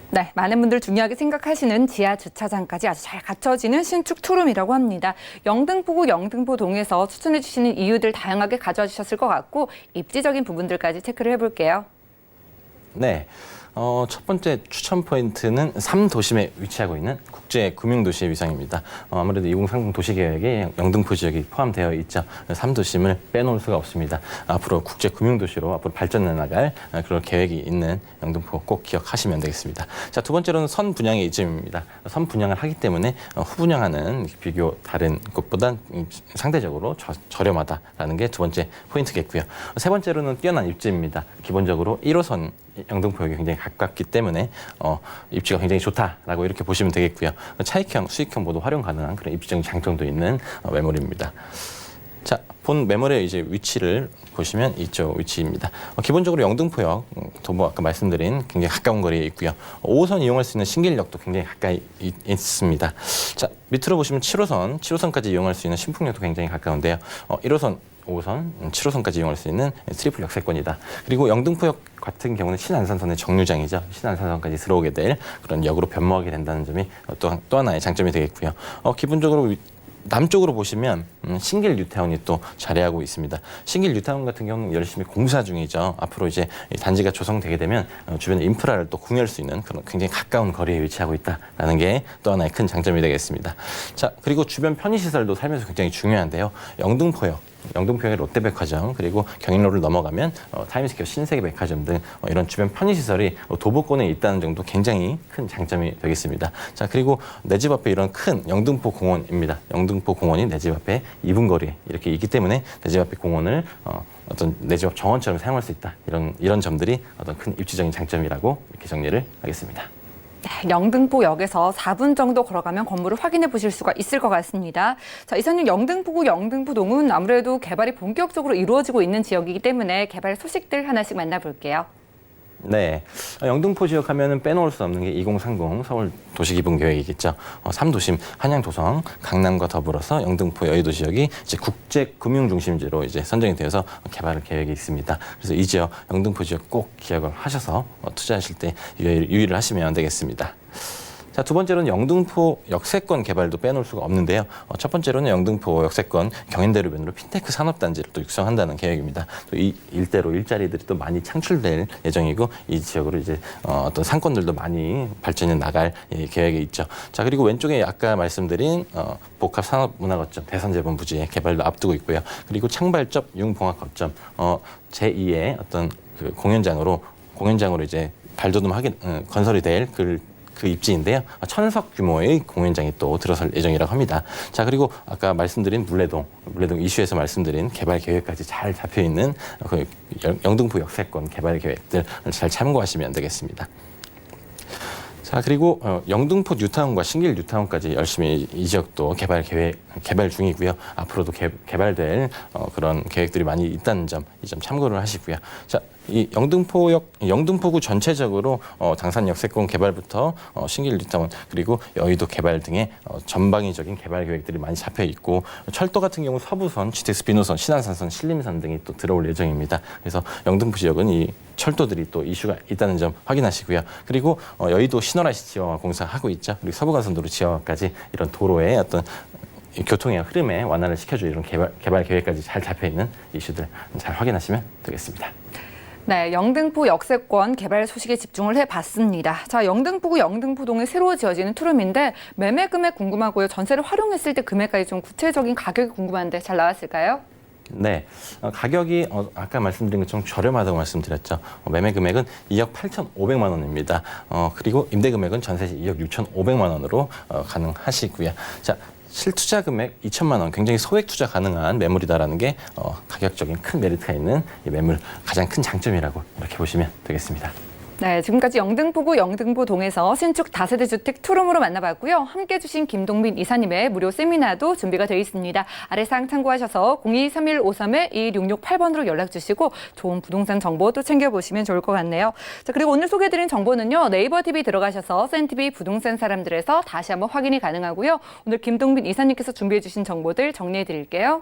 네, 많은 분들 중요하게 생각하시는 지하 주차장까지 아주 잘 갖춰지는 신축 투룸이라고 합니다. 영등포구 영등포동에서 추천해 주시는 이유들 다양하게 가져와 주셨을 것 같고 입지적인 부분들까지 체크를 해볼게요. 네. 첫 번째 추천 포인트는 3도심에 위치하고 있는 국제금융도시의 위상입니다. 아무래도 2030 도시계획에 영등포 지역이 포함되어 있죠. 3도심을 빼놓을 수가 없습니다. 앞으로 국제금융도시로 앞으로 발전해 나갈 그런 계획이 있는 영등포 꼭 기억하시면 되겠습니다. 자, 두 번째로는 선 분양의 이점입니다. 선 분양을 하기 때문에 후분양하는 비교 다른 곳보다 상대적으로 저렴하다라는 게 두 번째 포인트겠고요. 세 번째로는 뛰어난 입지입니다. 기본적으로 1호선 영등포역이 굉장히 가깝기 때문에 입지가 굉장히 좋다라고 이렇게 보시면 되겠고요. 차익형, 수익형 모두 활용 가능한 그런 입지적인 장점도 있는 매물입니다. 자, 본 매물의 이제 위치를 보시면 이쪽 위치입니다. 기본적으로 영등포역 도보 아까 말씀드린 굉장히 가까운 거리에 있고요. 5호선 이용할 수 있는 신길역도 굉장히 가까이 있습니다. 자, 밑으로 보시면 7호선까지 이용할 수 있는 신풍역도 굉장히 가까운데요. 1호선 5호선, 7호선까지 이용할 수 있는 트리플 역세권이다. 그리고 영등포역 같은 경우는 신안산선의 정류장이죠. 신안산선까지 들어오게 될 그런 역으로 변모하게 된다는 점이 또 하나의 장점이 되겠고요. 기본적으로 남쪽으로 보시면 신길 뉴타운이 또 자리하고 있습니다. 신길 뉴타운 같은 경우는 열심히 공사 중이죠. 앞으로 이제 단지가 조성되게 되면 주변 인프라를 또 공유할 수 있는 그런 굉장히 가까운 거리에 위치하고 있다라는 게 또 하나의 큰 장점이 되겠습니다. 자, 그리고 주변 편의시설도 살면서 굉장히 중요한데요. 영등포역의 롯데백화점, 그리고 경인로를 넘어가면 타임스퀘어 신세계백화점 등 이런 주변 편의시설이 도보권에 있다는 점도 굉장히 큰 장점이 되겠습니다. 자, 그리고 내 집 앞에 이런 큰 영등포 공원입니다. 영등포 공원이 내 집 앞에 2분 거리에 이렇게 있기 때문에 내 집 앞에 공원을 어떤 내 집 앞 정원처럼 사용할 수 있다. 이런 점들이 어떤 큰 입지적인 장점이라고 이렇게 정리를 하겠습니다. 네, 영등포역에서 4분 정도 걸어가면 건물을 확인해 보실 수가 있을 것 같습니다. 자, 이사님, 영등포구 영등포동은 아무래도 개발이 본격적으로 이루어지고 있는 지역이기 때문에 개발 소식들 하나씩 만나볼게요. 네, 영등포 지역 하면은 빼놓을 수 없는 게 2030 서울 도시기본 계획이겠죠. 3도심 한양, 도성, 강남과 더불어서 영등포 여의도 지역이 이제 국제 금융 중심지로 이제 선정이 되어서 개발 계획이 있습니다. 그래서 이 지역 영등포 지역 꼭 기억을 하셔서 투자하실 때 유의를 하시면 되겠습니다. 자, 두 번째로는 영등포 역세권 개발도 빼놓을 수가 없는데요. 첫 번째로는 영등포 역세권 경인대로변으로 핀테크 산업단지를 또 육성한다는 계획입니다. 또 이 일대로 일자리들이 또 많이 창출될 예정이고 이 지역으로 이제 어떤 상권들도 많이 발전해 나갈 계획이 있죠. 자, 그리고 왼쪽에 아까 말씀드린 복합산업문화거점 대선재본 부지의 개발도 앞두고 있고요. 그리고 창발점 융봉합거점 제2의 어떤 그 공연장으로 이제 건설이 될 그 입지인데요. 1000석 규모의 공연장이 또 들어설 예정이라고 합니다. 자, 그리고 아까 말씀드린 물레동 이슈에서 말씀드린 개발 계획까지 잘 잡혀 있는 그 영등포 역세권 개발 계획들 잘 참고하시면 되겠습니다. 자, 그리고 영등포 뉴타운과 신길 뉴타운까지 열심히 이 지역도 개발 중이고요. 앞으로도 개발될 그런 계획들이 많이 있다는 점, 이 점 참고를 하시고요. 자, 이 영등포구 전체적으로 당산 역세권 개발부터 신길 뉴타운 그리고 여의도 개발 등의 전방위적인 개발 계획들이 많이 잡혀 있고 철도 같은 경우 서부선, GTX 비노선, 신안산선, 신림선 등이 또 들어올 예정입니다. 그래서 영등포 지역은 이 철도들이 또 이슈가 있다는 점 확인하시고요. 그리고 여의도 신월IC 지하화 공사하고 있죠. 그리고 서부간선도로 지하화까지 이런 도로의 어떤 교통의 흐름에 완화를 시켜줄 이런 개발 계획까지 잘 잡혀 있는 이슈들 잘 확인하시면 되겠습니다. 네, 영등포 역세권 개발 소식에 집중을 해봤습니다. 자, 영등포구 영등포동에 새로 지어지는 투룸인데 매매 금액 궁금하고요. 전세를 활용했을 때 금액까지 좀 구체적인 가격이 궁금한데 잘 나왔을까요? 네, 가격이 아까 말씀드린 것처럼 저렴하다고 말씀드렸죠. 매매 금액은 2억 8,500만 원입니다. 그리고 임대 금액은 전세 시 2억 6,500만 원으로 가능하시고요. 자, 실투자 금액 2천만 원, 굉장히 소액 투자 가능한 매물이다라는 게 가격적인 큰 메리트가 있는 이 매물 가장 큰 장점이라고 이렇게 보시면 되겠습니다. 네, 지금까지 영등포구 영등포동에서 신축 다세대 주택 투룸으로 만나봤고요. 함께해 주신 김동민 이사님의 무료 세미나도 준비가 되어 있습니다. 아래 사항 참고하셔서 023153-2668번으로 연락 주시고 좋은 부동산 정보도 챙겨보시면 좋을 것 같네요. 자, 그리고 오늘 소개해드린 정보는요. 네이버 TV 들어가셔서 센TV 부동산 사람들에서 다시 한번 확인이 가능하고요. 오늘 김동민 이사님께서 준비해 주신 정보들 정리해 드릴게요.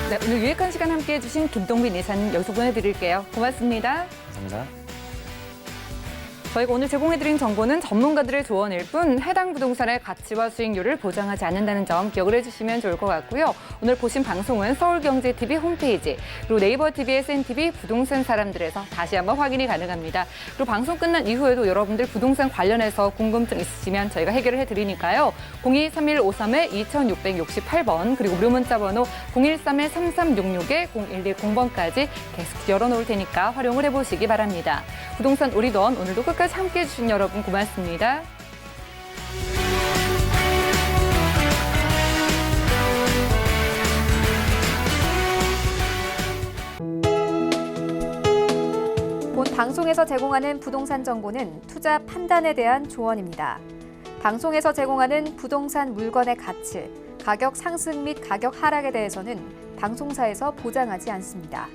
네, 오늘 유익한 시간 함께해 주신 김동민 이사님 여기서 보내드릴게요. 고맙습니다. 감사합니다. 저희가 오늘 제공해드린 정보는 전문가들의 조언일 뿐 해당 부동산의 가치와 수익률을 보장하지 않는다는 점 기억을 해주시면 좋을 것 같고요. 오늘 보신 방송은 서울경제TV 홈페이지 그리고 네이버 TV의 센TV 부동산 사람들에서 다시 한번 확인이 가능합니다. 그리고 방송 끝난 이후에도 여러분들 부동산 관련해서 궁금증 있으시면 저희가 해결을 해드리니까요. 023153-2668번 그리고 무료 문자 번호 013-3366-0110번까지 계속 열어놓을 테니까 활용을 해보시기 바랍니다. 부동산 우리돈 오늘도 끝까지 함께해 주신 여러분 고맙습니다. 본 방송에서 제공하는 부동산 정보는 투자 판단에 대한 조언입니다. 방송에서 제공하는 부동산 물건의 가치, 가격 상승 및 가격 하락에 대해서는 방송사에서 보장하지 않습니다.